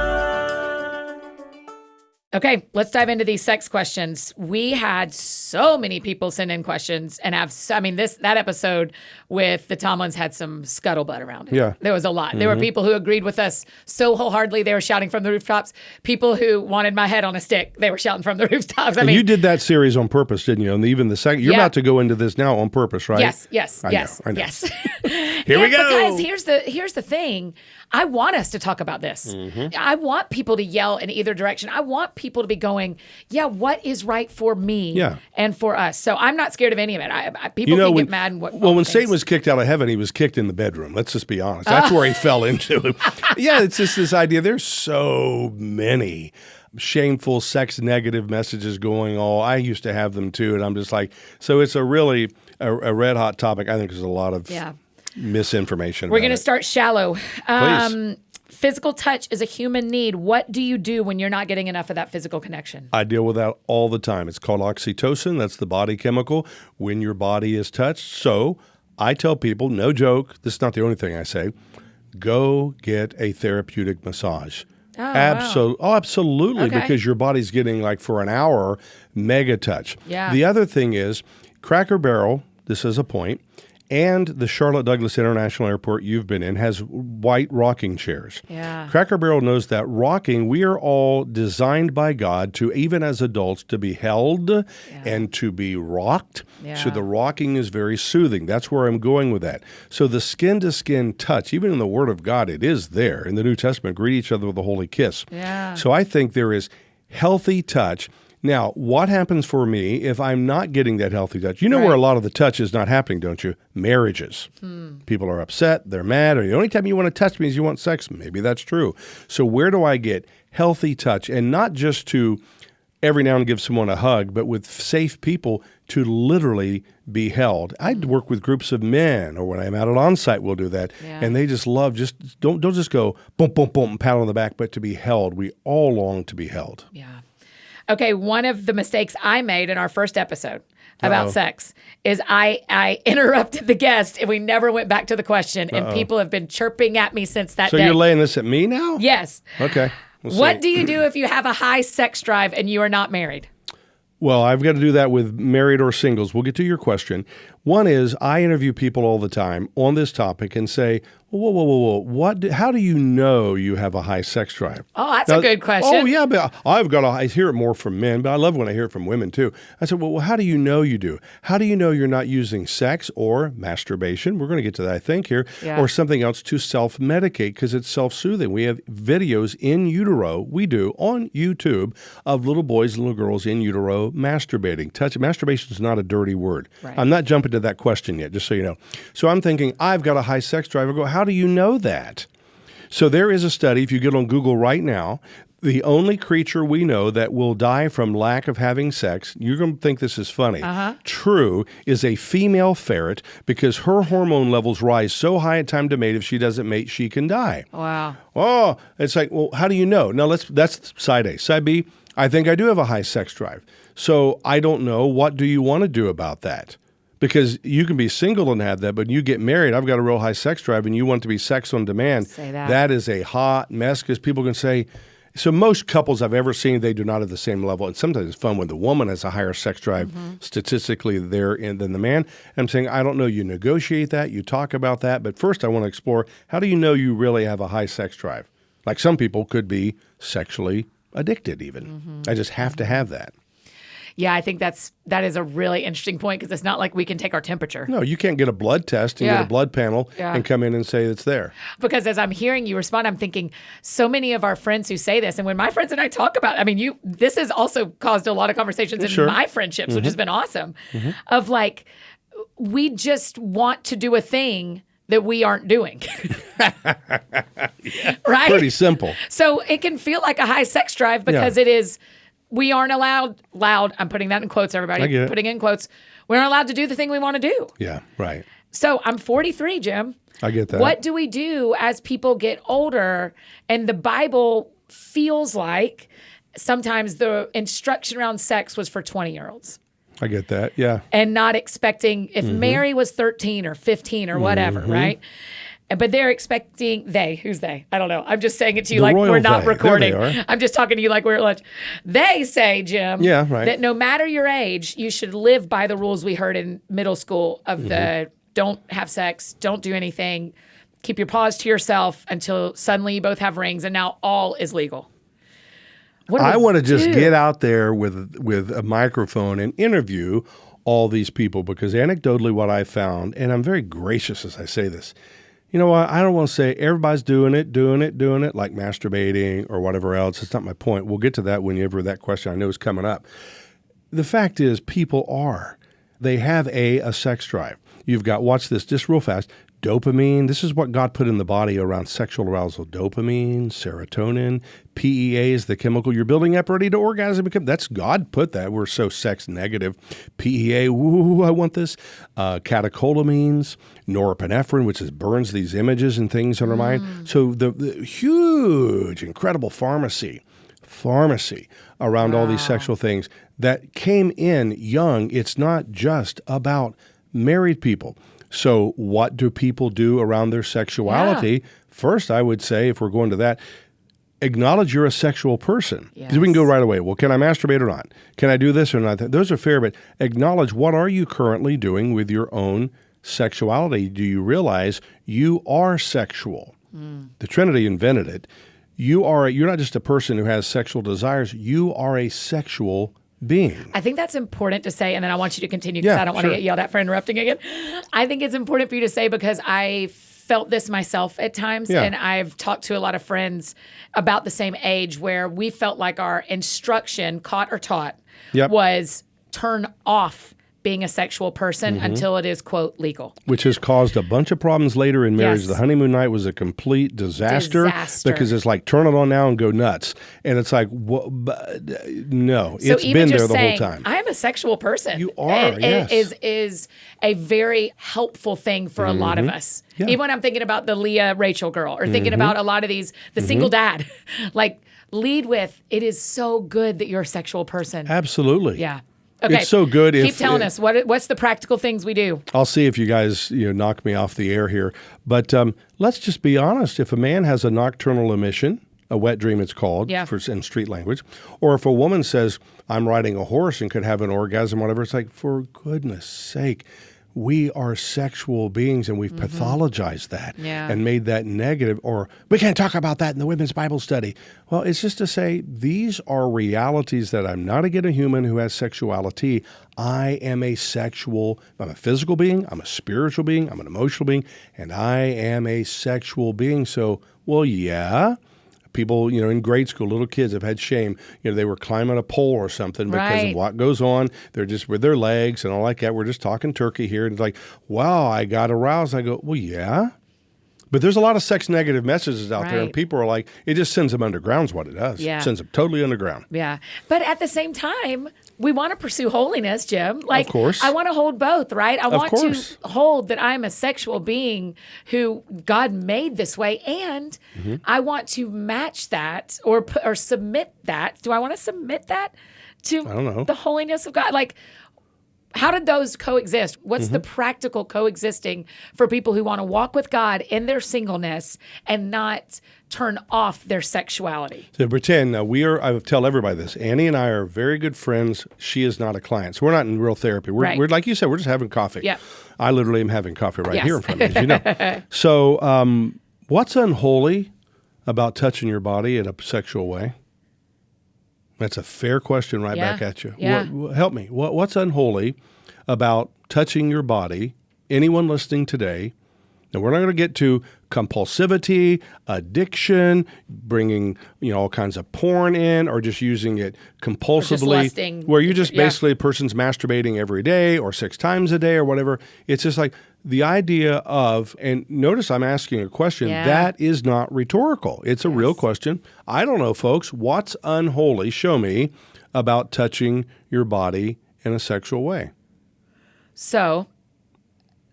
Speaker 1: Okay, let's dive into these sex questions. We had so many people send in questions and that episode with the Tomlins had some scuttlebutt around it.
Speaker 2: Yeah.
Speaker 1: There was a lot. There were people who agreed with us so wholeheartedly, they were shouting from the rooftops. People who wanted my head on a stick, they were shouting from the rooftops.
Speaker 2: You did that series on purpose, didn't you? And even the second, you're about to go into this now on purpose, right?
Speaker 1: Yes.
Speaker 2: I know.
Speaker 1: Yes.
Speaker 2: Here we go.
Speaker 1: Because here's the thing. I want us to talk about this.
Speaker 2: Mm-hmm.
Speaker 1: I want people to yell in either direction. I want people to be going, yeah, what is right for me and for us? So I'm not scared of any of it. People can get mad.
Speaker 2: When Satan was kicked out of heaven, he was kicked in the bedroom. Let's just be honest. That's where he fell into. Yeah, it's just this idea. There's so many shameful, sex negative messages going on. I used to have them too, and I'm just like, so it's a really a red hot topic. I think there's a lot of misinformation.
Speaker 1: We're going to start shallow.
Speaker 2: Please.
Speaker 1: Physical touch is a human need. What do you do when you're not getting enough of that physical connection?
Speaker 2: I deal with that all the time. It's called oxytocin. That's the body chemical when your body is touched. So I tell people, no joke, this is not the only thing I say, go get a therapeutic massage. Absolutely,
Speaker 1: Okay.
Speaker 2: because your body's getting, like, for an hour, mega touch.
Speaker 1: Yeah.
Speaker 2: The other thing is Cracker Barrel, this is a point, and the Charlotte Douglas International Airport you've been in has white rocking chairs.
Speaker 1: Yeah.
Speaker 2: Cracker Barrel knows that rocking, we are all designed by God to, even as adults, to be held and to be rocked.
Speaker 1: Yeah.
Speaker 2: So the rocking is very soothing. That's where I'm going with that. So the skin-to-skin touch, even in the Word of God, it is there. In the New Testament, greet each other with a holy kiss.
Speaker 1: Yeah.
Speaker 2: So I think there is healthy touch. Now, what happens for me if I'm not getting that healthy touch? You know where a lot of the touch is not happening, don't you? Marriages. People are upset, they're mad, or the only time you want to touch me is you want sex. Maybe that's true. So where do I get healthy touch? And not just to every now and give someone a hug, but with safe people to literally be held. I work with groups of men, or when I'm out at on-site, we'll do that.
Speaker 1: Yeah.
Speaker 2: And they just love, don't just go boom, boom, boom, pat on the back, but to be held. We all long to be held.
Speaker 1: Yeah. Okay, one of the mistakes I made in our first episode about sex is I interrupted the guest and we never went back to the question. And people have been chirping at me since that
Speaker 2: So
Speaker 1: day.
Speaker 2: you're laying this at me now?
Speaker 1: Yes.
Speaker 2: Okay. We'll
Speaker 1: What
Speaker 2: see.
Speaker 1: do you do if you have a high sex drive and you are not married?
Speaker 2: Well, I've got to do that with married or singles. We'll get to your question. One is I interview people all the time on this topic and say, whoa. How do you know you have a high sex drive?
Speaker 1: Oh, that's a good question.
Speaker 2: Oh, yeah, but I hear it more from men, but I love when I hear it from women too. I said, well, how do you know you do? How do you know you're not using sex or masturbation? We're going to get to that, I think, here, or something else to self-medicate because it's self-soothing. We have videos in utero, we do, on YouTube of little boys and little girls in utero masturbating. Masturbation is not a dirty word.
Speaker 1: Right.
Speaker 2: I'm not jumping to that question yet, just so you know. So I'm thinking, I've got a high sex drive. I go, how do you know that? So there is a study, if you get on Google right now, the only creature we know that will die from lack of having sex, you're going to think this is funny, true, is a female ferret because her hormone levels rise so high at time to mate, if she doesn't mate, she can die.
Speaker 1: Wow.
Speaker 2: Oh, it's like, well, how do you know? Now, that's side A. Side B, I think I do have a high sex drive. So I don't know. What do you want to do about that? Because you can be single and have that, but you get married, I've got a real high sex drive, and you want to be sex on demand.
Speaker 1: Say that.
Speaker 2: That is a hot mess because people can say, so most couples I've ever seen, they do not have the same level. And sometimes it's fun when the woman has a higher sex drive statistically than the man. And I'm saying, I don't know, you negotiate that, you talk about that, but first I want to explore, how do you know you really have a high sex drive? Like some people could be sexually addicted even. I just have to have that.
Speaker 1: Yeah, I think that is a really interesting point because it's not like we can take our temperature.
Speaker 2: No, you can't get a blood test and get a blood panel and come in and say it's there.
Speaker 1: Because as I'm hearing you respond, I'm thinking so many of our friends who say this, and when my friends and I talk about, this has also caused a lot of conversations in my friendships, which has been awesome, of like, we just want to do a thing that we aren't doing. Right?
Speaker 2: Pretty simple.
Speaker 1: So it can feel like a high sex drive because it is, we aren't allowed, I'm putting that in quotes, everybody,
Speaker 2: I get it.
Speaker 1: putting in quotes, we aren't allowed to do the thing we want to do.
Speaker 2: Yeah, right.
Speaker 1: So I'm 43, Jim.
Speaker 2: I get that.
Speaker 1: What do we do as people get older? And the Bible feels like sometimes the instruction around sex was for 20-year-olds.
Speaker 2: I get that, yeah.
Speaker 1: And not expecting, if Mary was 13 or 15 or whatever, right? But they're expecting, who's they? I don't know. I'm just saying it to you
Speaker 2: The
Speaker 1: like
Speaker 2: royal
Speaker 1: we're not
Speaker 2: they.
Speaker 1: recording.
Speaker 2: There they are.
Speaker 1: I'm just talking to you like we're at lunch. They say, Jim, that no matter your age, you should live by the rules we heard in middle school of the don't have sex, don't do anything, keep your paws to yourself until suddenly you both have rings, and now all is legal. What do
Speaker 2: I
Speaker 1: we
Speaker 2: want to just
Speaker 1: do?
Speaker 2: get out there with a microphone and interview all these people because anecdotally what I found, and I'm very gracious as I say this, you know what, I don't want to say everybody's doing it, like masturbating or whatever else. It's not my point. We'll get to that whenever that question I know is coming up. The fact is people are. They have a sex drive. You've got, watch this just real fast, dopamine. This is what God put in the body around sexual arousal. Dopamine, serotonin, PEA is the chemical you're building up ready to orgasm. That's God put that. We're so sex negative. PEA, woo, I want this. Catecholamines, norepinephrine, which burns these images and things in our mind. So the huge, incredible pharmacy around all these sexual things that came in young. It's not just about married people. So what do people do around their sexuality? First, I would say, if we're going to that, acknowledge you're a sexual person. Because we can go right away. Well, can I masturbate or not? Can I do this or not? Those are fair, but acknowledge what are you currently doing with your own sexuality? Do you realize you are sexual? The Trinity invented it. You're not just a person who has sexual desires. You are a sexual being.
Speaker 1: I think that's important to say, and then I want you to continue because I don't want to get yelled at for interrupting again. I think it's important for you to say because I felt this myself at times,
Speaker 2: Yeah.
Speaker 1: and I've talked to a lot of friends about the same age where we felt like our instruction, caught or taught,
Speaker 2: Yep.
Speaker 1: was turn off being a sexual person until it is, quote, legal.
Speaker 2: Which has caused a bunch of problems later in marriage.
Speaker 1: Yes.
Speaker 2: The honeymoon night was a complete disaster.
Speaker 1: Disaster.
Speaker 2: Because it's like, turn it on now and go nuts. And it's like, no,
Speaker 1: So
Speaker 2: it's
Speaker 1: even
Speaker 2: been there
Speaker 1: just
Speaker 2: the
Speaker 1: saying,
Speaker 2: whole time.
Speaker 1: I am a sexual person.
Speaker 2: You are, yes.
Speaker 1: Is a very helpful thing for a lot of us.
Speaker 2: Yeah.
Speaker 1: Even when I'm thinking about the Leah Rachel girl, or thinking about a lot of these, the single dad, like lead with, it is so good that you're a sexual person.
Speaker 2: Absolutely.
Speaker 1: Yeah. Okay.
Speaker 2: It's so good.
Speaker 1: Keep telling us what's the practical things we do.
Speaker 2: I'll see if you guys knock me off the air here. But let's just be honest. If a man has a nocturnal emission, a wet dream it's called in street language, or if a woman says, I'm riding a horse and could have an orgasm, whatever, it's like, for goodness sake, we are sexual beings and we've pathologized that and made that negative, or we can't talk about that in the women's Bible study. Well, it's just to say these are realities that I'm not again a human who has sexuality. I am I'm a physical being, I'm a spiritual being, I'm an emotional being, and I am a sexual being. So, well, yeah. People, in grade school, little kids have had shame. They were climbing a pole or something because of what goes on. They're just with their legs and all like that. We're just talking turkey here. And it's like, wow, I got aroused. I go, well, yeah. But there's a lot of sex negative messages out there. And people are like, it just sends them underground is what it does.
Speaker 1: Yeah.
Speaker 2: It sends them totally underground.
Speaker 1: Yeah. But at the same time, we want to pursue holiness, Jim. Like,
Speaker 2: of course.
Speaker 1: I want to hold both, right? I want
Speaker 2: course.
Speaker 1: to hold that I'm a sexual being who God made this way, and I want to match that or submit that. Do I want to submit that to
Speaker 2: I don't know.
Speaker 1: the holiness of God? Like, how did those coexist? What's the practical coexisting for people who want to walk with God in their singleness and not turn off their sexuality?
Speaker 2: So pretend I tell everybody this. Annie and I are very good friends. She is not a client. So we're not in real therapy. We're like you said, we're just having coffee.
Speaker 1: Yeah.
Speaker 2: I literally am having coffee here in front of me, as you know. So what's unholy about touching your body in a sexual way? That's a fair question back at you.
Speaker 1: Yeah.
Speaker 2: Help me. What's unholy about touching your body? Anyone listening today, and we're not going to get to compulsivity, addiction, bringing all kinds of porn in, or just using it compulsively,
Speaker 1: just lusting.
Speaker 2: where you just basically a person's masturbating every day or 6 times a day or whatever. It's just like the idea of, and notice I'm asking a question, that is not rhetorical. It's a real question. I don't know, folks, what's unholy, show me, about touching your body in a sexual way?
Speaker 1: So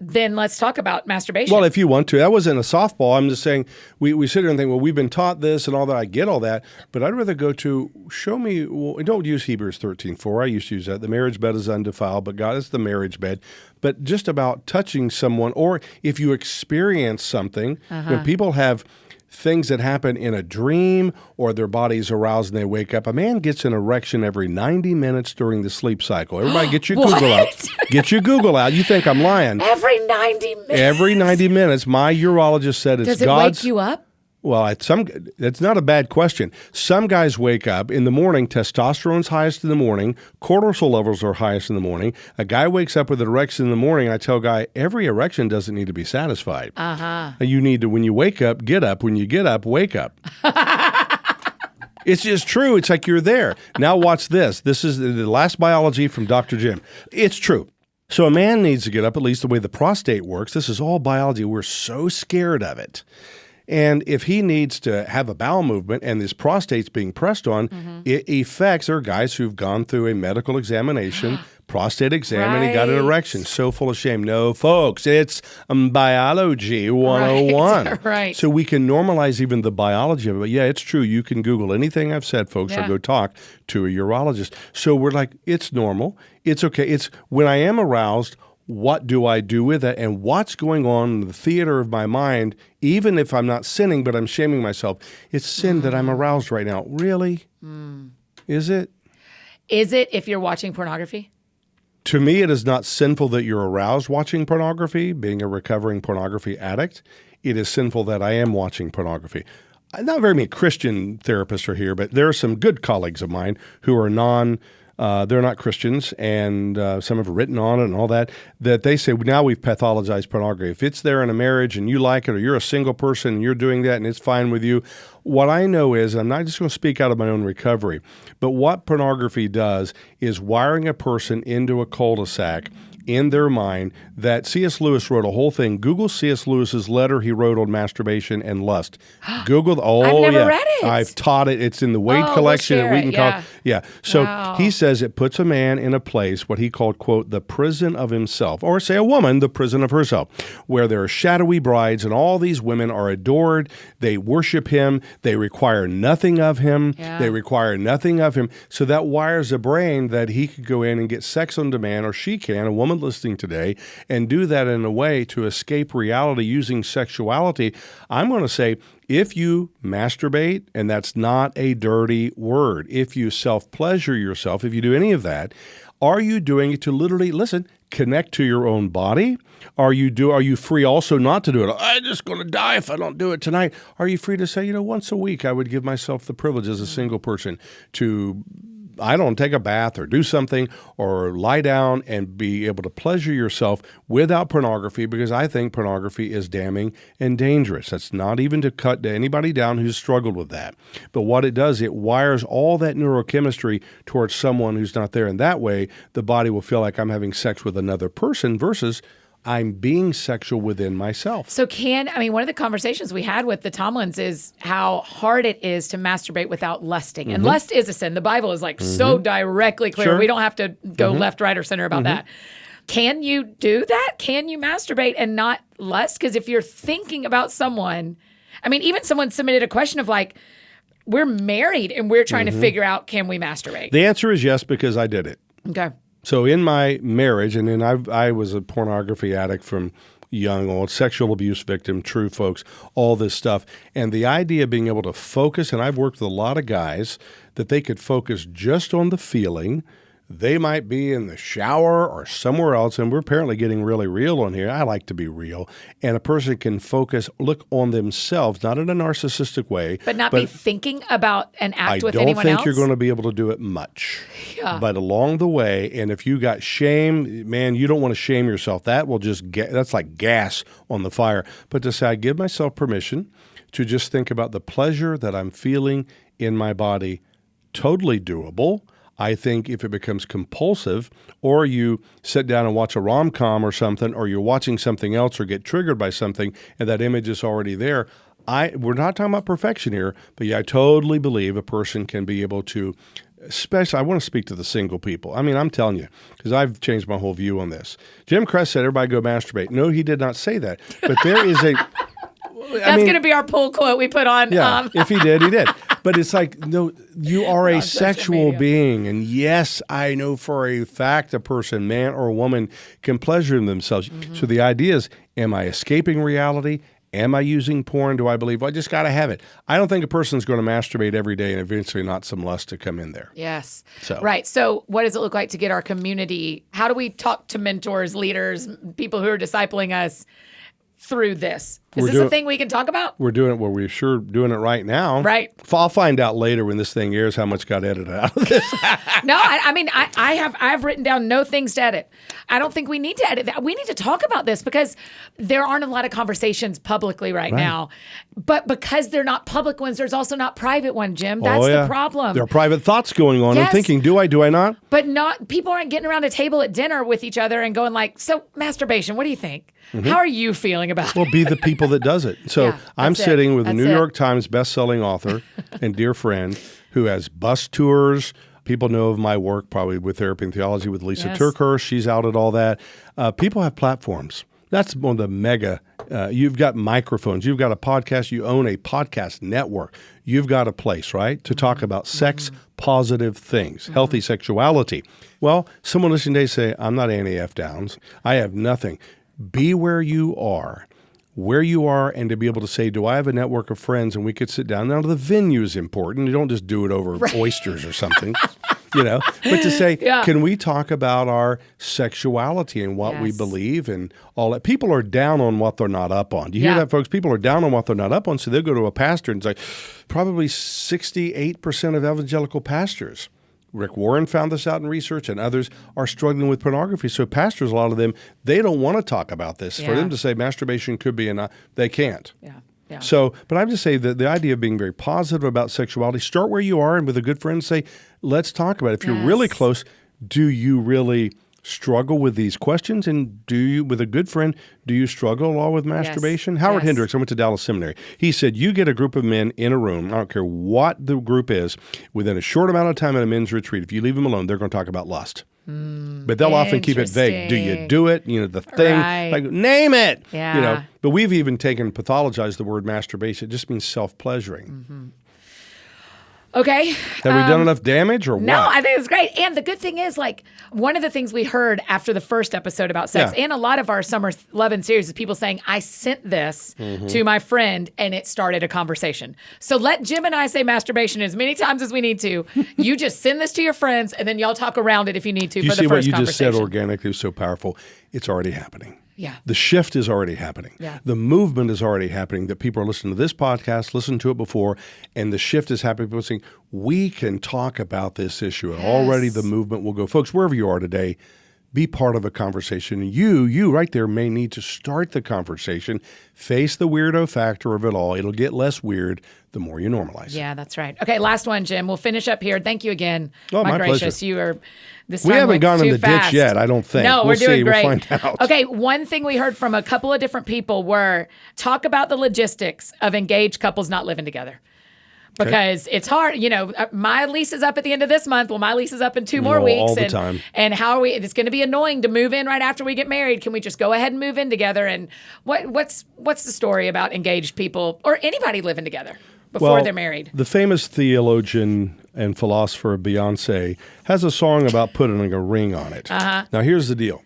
Speaker 1: then let's talk about masturbation.
Speaker 2: Well, if you want to. That wasn't a softball. I'm just saying we sit here and think, well, we've been taught this and all that. I get all that. But I'd rather go to, show me, don't use Hebrews 13:4. I used to use that. The marriage bed is undefiled, but God is the marriage bed. But just about touching someone, or if you experience something, when people have things that happen in a dream or their body's aroused and they wake up. A man gets an erection every 90 minutes during the sleep cycle. Everybody get your Google out. Get your Google out. You think I'm lying.
Speaker 1: Every 90 minutes.
Speaker 2: Every 90 minutes. My urologist said it's
Speaker 1: Does it
Speaker 2: God's.
Speaker 1: wake you up?
Speaker 2: Well, that's not a bad question. Some guys wake up in the morning, testosterone's highest in the morning, cortisol levels are highest in the morning. A guy wakes up with an erection in the morning, and I tell a guy, every erection doesn't need to be satisfied. You need to, when you wake up, get up. When you get up, wake up. It's just true. It's like you're there. Now watch this. This is the last biology from Dr. Jim. It's true. So a man needs to get up, at least the way the prostate works. This is all biology. We're so scared of it. And if he needs to have a bowel movement and his prostate's being pressed on, it affects, there are guys who've gone through a medical examination, prostate exam, and he got an erection. So full of shame. No, folks, it's biology 101.
Speaker 1: Right.
Speaker 2: So we can normalize even the biology of it. But yeah, it's true. You can Google anything I've said, folks, or go talk to a urologist. So we're like, it's normal. It's okay. It's when I am aroused, what do I do with it, and what's going on in the theater of my mind, even if I'm not sinning, but I'm shaming myself. It's sin that I'm aroused right now. Really? Is it?
Speaker 1: Is it if you're watching pornography?
Speaker 2: To me, it is not sinful that you're aroused watching pornography, being a recovering pornography addict. It is sinful that I am watching pornography. Not very many Christian therapists are here, but there are some good colleagues of mine who are they're not Christians, and some have written on it and all that, that they say, now we've pathologized pornography. If it's there in a marriage and you like it, or you're a single person and you're doing that and it's fine with you, what I know is, I'm not just going to speak out of my own recovery, but what pornography does is wiring a person into a cul-de-sac in their mind that C.S. Lewis wrote a whole thing. Google C.S. Lewis's letter he wrote on masturbation and lust. Google.
Speaker 1: I've never read it.
Speaker 2: I've taught it. It's in the Wade collection
Speaker 1: we'll
Speaker 2: at Wheaton
Speaker 1: share it.
Speaker 2: College. Yeah. So
Speaker 1: Wow.
Speaker 2: he says it puts a man in a place, what he called, quote, the prison of himself, or say a woman, the prison of herself, where there are shadowy brides and all these women are adored. They worship him. They require nothing of him.
Speaker 1: Yeah.
Speaker 2: They require nothing of him. So that wires a brain that he could go in and get sex on demand, or she can, a woman listening today, and do that in a way to escape reality using sexuality. I'm going to say, if you masturbate, and that's not a dirty word, if you self-pleasure yourself, if you do any of that, are you doing it to literally, listen, connect to your own body? Are you free also not to do it? I'm just going to die if I don't do it tonight. Are you free to say, once a week I would give myself the privilege as a single person to, I don't take a bath or do something or lie down and be able to pleasure yourself without pornography, because I think pornography is damning and dangerous. That's not even to cut anybody down who's struggled with that. But what it does, it wires all that neurochemistry towards someone who's not there. And that way, the body will feel like I'm having sex with another person versus I'm being sexual within myself.
Speaker 1: So one of the conversations we had with the Tomlins is how hard it is to masturbate without lusting. And lust is a sin. The Bible is like so directly clear.
Speaker 2: Sure.
Speaker 1: We don't have to go left, right, or center about that. Can you do that? Can you masturbate and not lust? Because if you're thinking about someone, even someone submitted a question of like, we're married and we're trying to figure out, can we masturbate?
Speaker 2: The answer is yes, because I did it.
Speaker 1: Okay.
Speaker 2: So in my marriage, and then I was a pornography addict from young, old, sexual abuse victim, true folks, all this stuff. And the idea of being able to focus, and I've worked with a lot of guys, that they could focus just on the feeling. They might be in the shower or somewhere else, and we're apparently getting really real on here. I like to be real. And a person can look on themselves, not in a narcissistic way.
Speaker 1: But not be thinking about an act with anyone else?
Speaker 2: I don't think you're going to be able to do it much.
Speaker 1: Yeah.
Speaker 2: But along the way, and if you got shame, man, you don't want to shame yourself. That will that's like gas on the fire. But to say, I give myself permission to just think about the pleasure that I'm feeling in my body, totally doable. I think if it becomes compulsive, or you sit down and watch a rom-com or something, or you're watching something else or get triggered by something and that image is already there, we're not talking about perfection here, but yeah, I totally believe a person can be able to, especially, I want to speak to the single people. I'm telling you, because I've changed my whole view on this. Jim Cress said, everybody go masturbate. No, he did not say that. But there is a...
Speaker 1: That's going to be our pull quote we put on.
Speaker 2: Yeah, if he did, he did. But it's like, no, you are a sexual being. And yes, I know for a fact a person, man or woman, can pleasure themselves. So the idea is, am I escaping reality? Am I using porn? Do I believe, I just got to have it? I don't think a person's going to masturbate every day and eventually not some lust to come in there.
Speaker 1: Yes. Right. So what does it look like to get our community? How do we talk to mentors, leaders, people who are discipling us through this? Is this a thing we can talk about?
Speaker 2: We're doing it. Well, we're sure doing it right now.
Speaker 1: Right.
Speaker 2: I'll find out later when this thing airs how much got edited out of this.
Speaker 1: No, I have written down no things to edit. I don't think we need to edit that. We need to talk about this because there aren't a lot of conversations publicly right now. But because they're not public ones, there's also not private one, Jim. That's the problem.
Speaker 2: There are private thoughts going on.
Speaker 1: Yes.
Speaker 2: I'm thinking, do I not?
Speaker 1: But people aren't getting around a table at dinner with each other and going like, so masturbation, what do you think? How are you feeling about it?
Speaker 2: Well, be the people that does it. So
Speaker 1: Yeah,
Speaker 2: I'm
Speaker 1: that's
Speaker 2: sitting with a
Speaker 1: That's
Speaker 2: New
Speaker 1: it.
Speaker 2: York Times bestselling author and dear friend who has bus tours. People know of my work probably with Therapy and Theology with Lisa
Speaker 1: Yes.
Speaker 2: Turkhurst. She's out at all that. People have platforms. That's one of the mega. You've got microphones. You've got a podcast. You own a podcast network. You've got a place, right, to talk about sex positive things, healthy sexuality. Well, someone listening today say, I'm not anti-F-downs. I have nothing. Be where you are, and to be able to say, do I have a network of friends and we could sit down? Now, the venue is important. You don't just do it over oysters or something, but to say, can we talk about our sexuality and what we believe and all that? People are down on what they're not up on. Do you hear that, folks? People are down on what they're not up on, so they'll go to a pastor and say, probably 68% of evangelical pastors Rick Warren found this out in research, and others are struggling with pornography. So pastors, a lot of them, they don't want to talk about this. For them to say masturbation could be enough, they can't.
Speaker 1: Yeah. Yeah.
Speaker 2: So, but I'm just saying that the idea of being very positive about sexuality, start where you are and with a good friend say, let's talk about it. If you're really close, do you really struggle with these questions? And do you, with a good friend, do you struggle at all with masturbation? Howard Hendricks, I went to Dallas Seminary. He said, you get a group of men in a room, I don't care what the group is, within a short amount of time at a men's retreat, if you leave them alone, they're going to talk about lust. But they'll often keep it vague. Do you do it? You know, the thing, like name it.
Speaker 1: Yeah.
Speaker 2: You know, but we've even pathologized the word masturbation. It just means self-pleasuring.
Speaker 1: Mm-hmm. Okay.
Speaker 2: Have we done enough damage or what?
Speaker 1: No, I think it's great. And the good thing is, like, one of the things we heard after the first episode about sex and a lot of our Summer Lovin series is people saying, I sent this to my friend and it started a conversation. So let Jim and I say masturbation as many times as we need to. You just send this to your friends and then y'all talk around it if you need to for the first conversation.
Speaker 2: You see what you just said organically was so powerful. It's already happening.
Speaker 1: Yeah.
Speaker 2: The shift is already happening.
Speaker 1: Yeah.
Speaker 2: The movement is already happening, that people are listening to this podcast, listened to it before, and the shift is happening. People are saying, we can talk about this issue. And already the movement will go. Folks, wherever you are today, be part of a conversation. And you right there may need to start the conversation. Face the weirdo factor of it all. It'll get less weird the more you normalize it.
Speaker 1: Yeah, that's right. Okay, last one, Jim. We'll finish up here. Thank you again.
Speaker 2: Oh, my
Speaker 1: gracious.
Speaker 2: pleasure.
Speaker 1: You are this
Speaker 2: We
Speaker 1: time
Speaker 2: haven't gone in
Speaker 1: too
Speaker 2: the
Speaker 1: fast.
Speaker 2: ditch yet, I don't think.
Speaker 1: No, we're doing
Speaker 2: see.
Speaker 1: great.
Speaker 2: We'll find out.
Speaker 1: Okay, one thing we heard from a couple of different people were talk about the logistics of engaged couples not living together. Because it's hard, you know, my lease is up at the end of this month. Well, my lease is up in 2 more weeks.
Speaker 2: All the time.
Speaker 1: And how are we, it's going to be annoying to move in right after we get married. Can we just go ahead and move in together? And what's the story about engaged people or anybody living together before they're married?
Speaker 2: The famous theologian and philosopher Beyonce has a song about putting a ring on it. Now, here's the deal.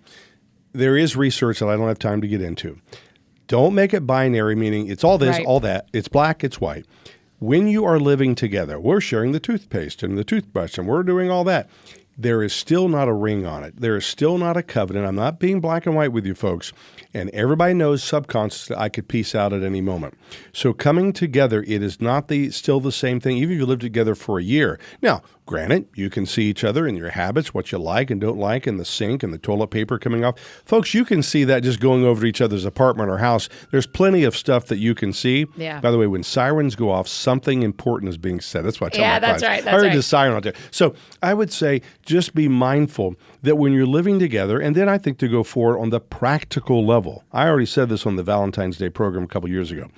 Speaker 2: There is research that I don't have time to get into. Don't make it binary, meaning it's all this, all that. It's black, it's white. When you are living together, we're sharing the toothpaste and the toothbrush and we're doing all that. There is still not a ring on it. There is still not a covenant. I'm not being black and white with you folks. And everybody knows subconsciously I could peace out at any moment. So coming together, it is not still the same thing, even if you live together for a year. Now, granted, you can see each other and your habits, what you like and don't like, and the sink and the toilet paper coming off. Folks, you can see that just going over to each other's apartment or house. There's plenty of stuff that you can see.
Speaker 1: Yeah.
Speaker 2: By the way, when sirens go off, something important is being said. That's what I tell my
Speaker 1: that's
Speaker 2: clients.
Speaker 1: right. That's
Speaker 2: I heard
Speaker 1: right.
Speaker 2: the siren out there. So I would say just be mindful that when you're living together, and then I think to go forward on the practical level. I already said this on the Valentine's Day program a couple years ago.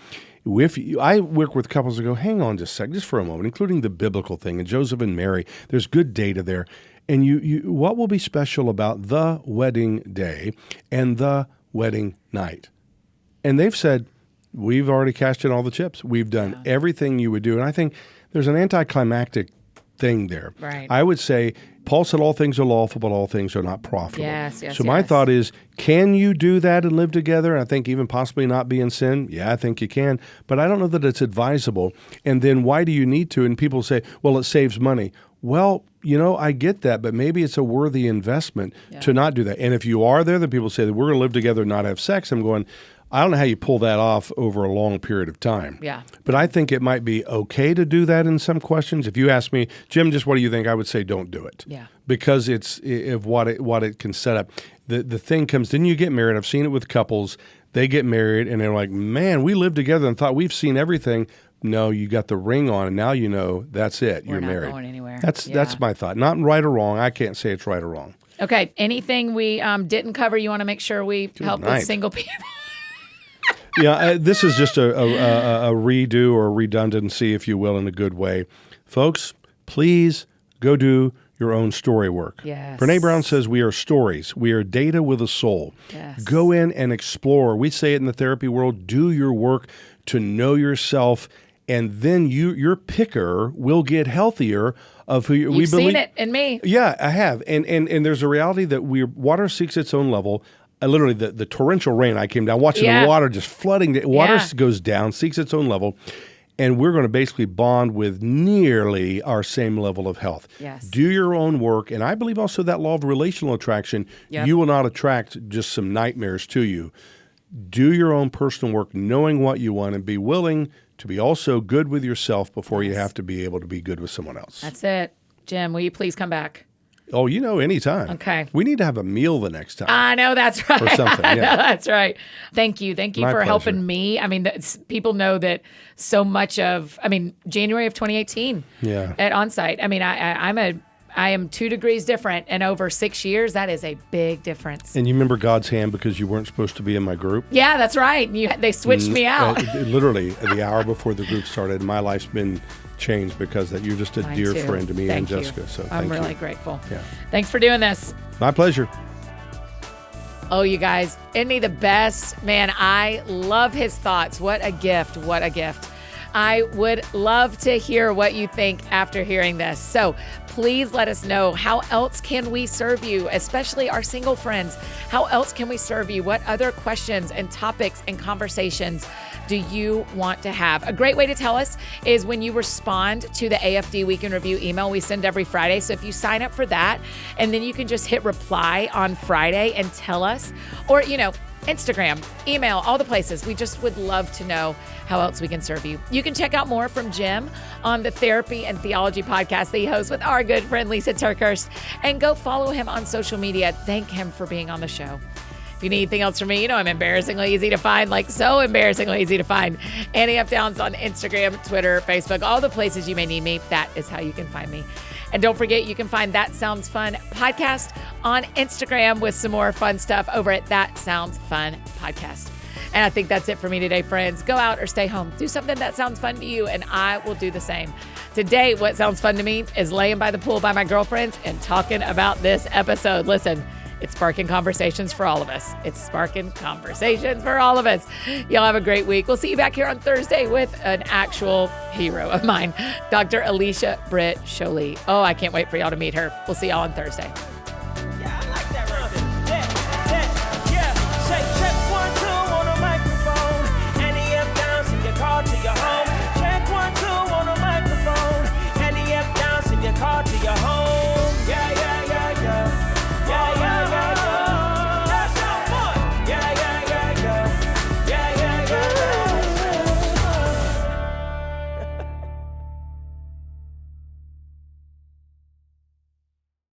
Speaker 2: I work with couples that go, hang on just a second, just for a moment, including the biblical thing and Joseph and Mary. There's good data there. And what will be special about the wedding day and the wedding night? And they've said, we've already cashed in all the chips. We've done everything you would do. And I think there's an anticlimactic thing there.
Speaker 1: Right.
Speaker 2: I would say, Paul said all things are lawful, but all things are not profitable.
Speaker 1: Yes,
Speaker 2: so my thought is, can you do that and live together? And I think even possibly not be in sin? Yeah, I think you can. But I don't know that it's advisable. And then why do you need to? And people say, well, it saves money. Well, you know, I get that, but maybe it's a worthy investment to not do that. And if you are there, then people say that we're going to live together and not have sex. I'm going, I don't know how you pull that off over a long period of time.
Speaker 1: Yeah.
Speaker 2: But I think it might be okay to do that in some questions. If you ask me, Jim, just what do you think? I would say don't do it.
Speaker 1: Yeah.
Speaker 2: Because it's of what it can set up. The thing comes, then you get married. I've seen it with couples. They get married and they're like, man, we lived together and thought we've seen everything. No, you got the ring on and now you know that's it. You're married.
Speaker 1: We're not going anywhere.
Speaker 2: That's my thought. Not right or wrong. I can't say it's right or wrong.
Speaker 1: Okay. Anything we didn't cover you want to make sure we help with single people?
Speaker 2: Yeah, this is just a redo or redundancy, if you will, in a good way. Folks, please go do your own story work.
Speaker 1: Yes.
Speaker 2: Brene Brown says we are stories. We are data with a soul.
Speaker 1: Yes.
Speaker 2: Go in and explore. We say it in the therapy world, do your work to know yourself, and then your picker will get healthier of who we believe.
Speaker 1: You've seen it in me.
Speaker 2: Yeah, I have. And there's a reality that water seeks its own level. Literally, the torrential rain, I came down, watching the water just flooding. The water goes down, seeks its own level, and we're going to basically bond with nearly our same level of health.
Speaker 1: Yes.
Speaker 2: Do your own work, and I believe also that law of relational attraction, you will not attract just some nightmares to you. Do your own personal work, knowing what you want, and be willing to be also good with yourself before you have to be able to be good with someone else.
Speaker 1: That's it. Jim, will you please come back?
Speaker 2: Oh, anytime.
Speaker 1: Okay.
Speaker 2: We need to have a meal the next time.
Speaker 1: I know, that's right.
Speaker 2: Or something,
Speaker 1: I
Speaker 2: yeah.
Speaker 1: know, that's right. Thank you. Thank you
Speaker 2: My
Speaker 1: for
Speaker 2: pleasure.
Speaker 1: helping me. I mean, people know that so much of, January of 2018 at Onsite. I mean, I am 2 degrees different, and over 6 years, that is a big difference.
Speaker 2: And you remember God's hand because you weren't supposed to be in my group?
Speaker 1: Yeah, that's right. They switched me out.
Speaker 2: Literally, the hour before the group started, my life's been changed because that you're just a
Speaker 1: Mine
Speaker 2: dear
Speaker 1: too.
Speaker 2: friend to me
Speaker 1: Thank
Speaker 2: and
Speaker 1: you.
Speaker 2: Jessica. So
Speaker 1: I'm
Speaker 2: thank
Speaker 1: really
Speaker 2: you.
Speaker 1: grateful.
Speaker 2: Yeah.
Speaker 1: Thanks for doing this.
Speaker 2: My pleasure.
Speaker 1: Oh, you guys, isn't he the best? Man, I love his thoughts. What a gift. What a gift. I would love to hear what you think after hearing this. So please let us know, how else can we serve you, especially our single friends? How else can we serve you? What other questions and topics and conversations do you want to have? A great way to tell us is when you respond to the AFD Week in Review email we send every Friday. So if you sign up for that, and then you can just hit reply on Friday and tell us, or, Instagram, email, all the places. We just would love to know how else we can serve you. You can check out more from Jim on the Therapy and Theology podcast that he hosts with our good friend Lisa Turkhurst. And go follow him on social media. Thank him for being on the show. If you need anything else from me, I'm embarrassingly easy to find, like so embarrassingly easy to find. Annie F. Downs on Instagram, Twitter, Facebook, all the places you may need me. That is how you can find me. And don't forget, you can find That Sounds Fun podcast on Instagram with some more fun stuff over at That Sounds Fun podcast. And I think that's it for me today, friends. Go out or stay home. Do something that sounds fun to you, and I will do the same. Today, what sounds fun to me is laying by the pool by my girlfriends and talking about this episode. Listen, it's sparking conversations for all of us. It's sparking conversations for all of us. Y'all have a great week. We'll see you back here on Thursday with an actual hero of mine, Dr. Alicia Britt Sholey. Oh, I can't wait for y'all to meet her. We'll see y'all on Thursday.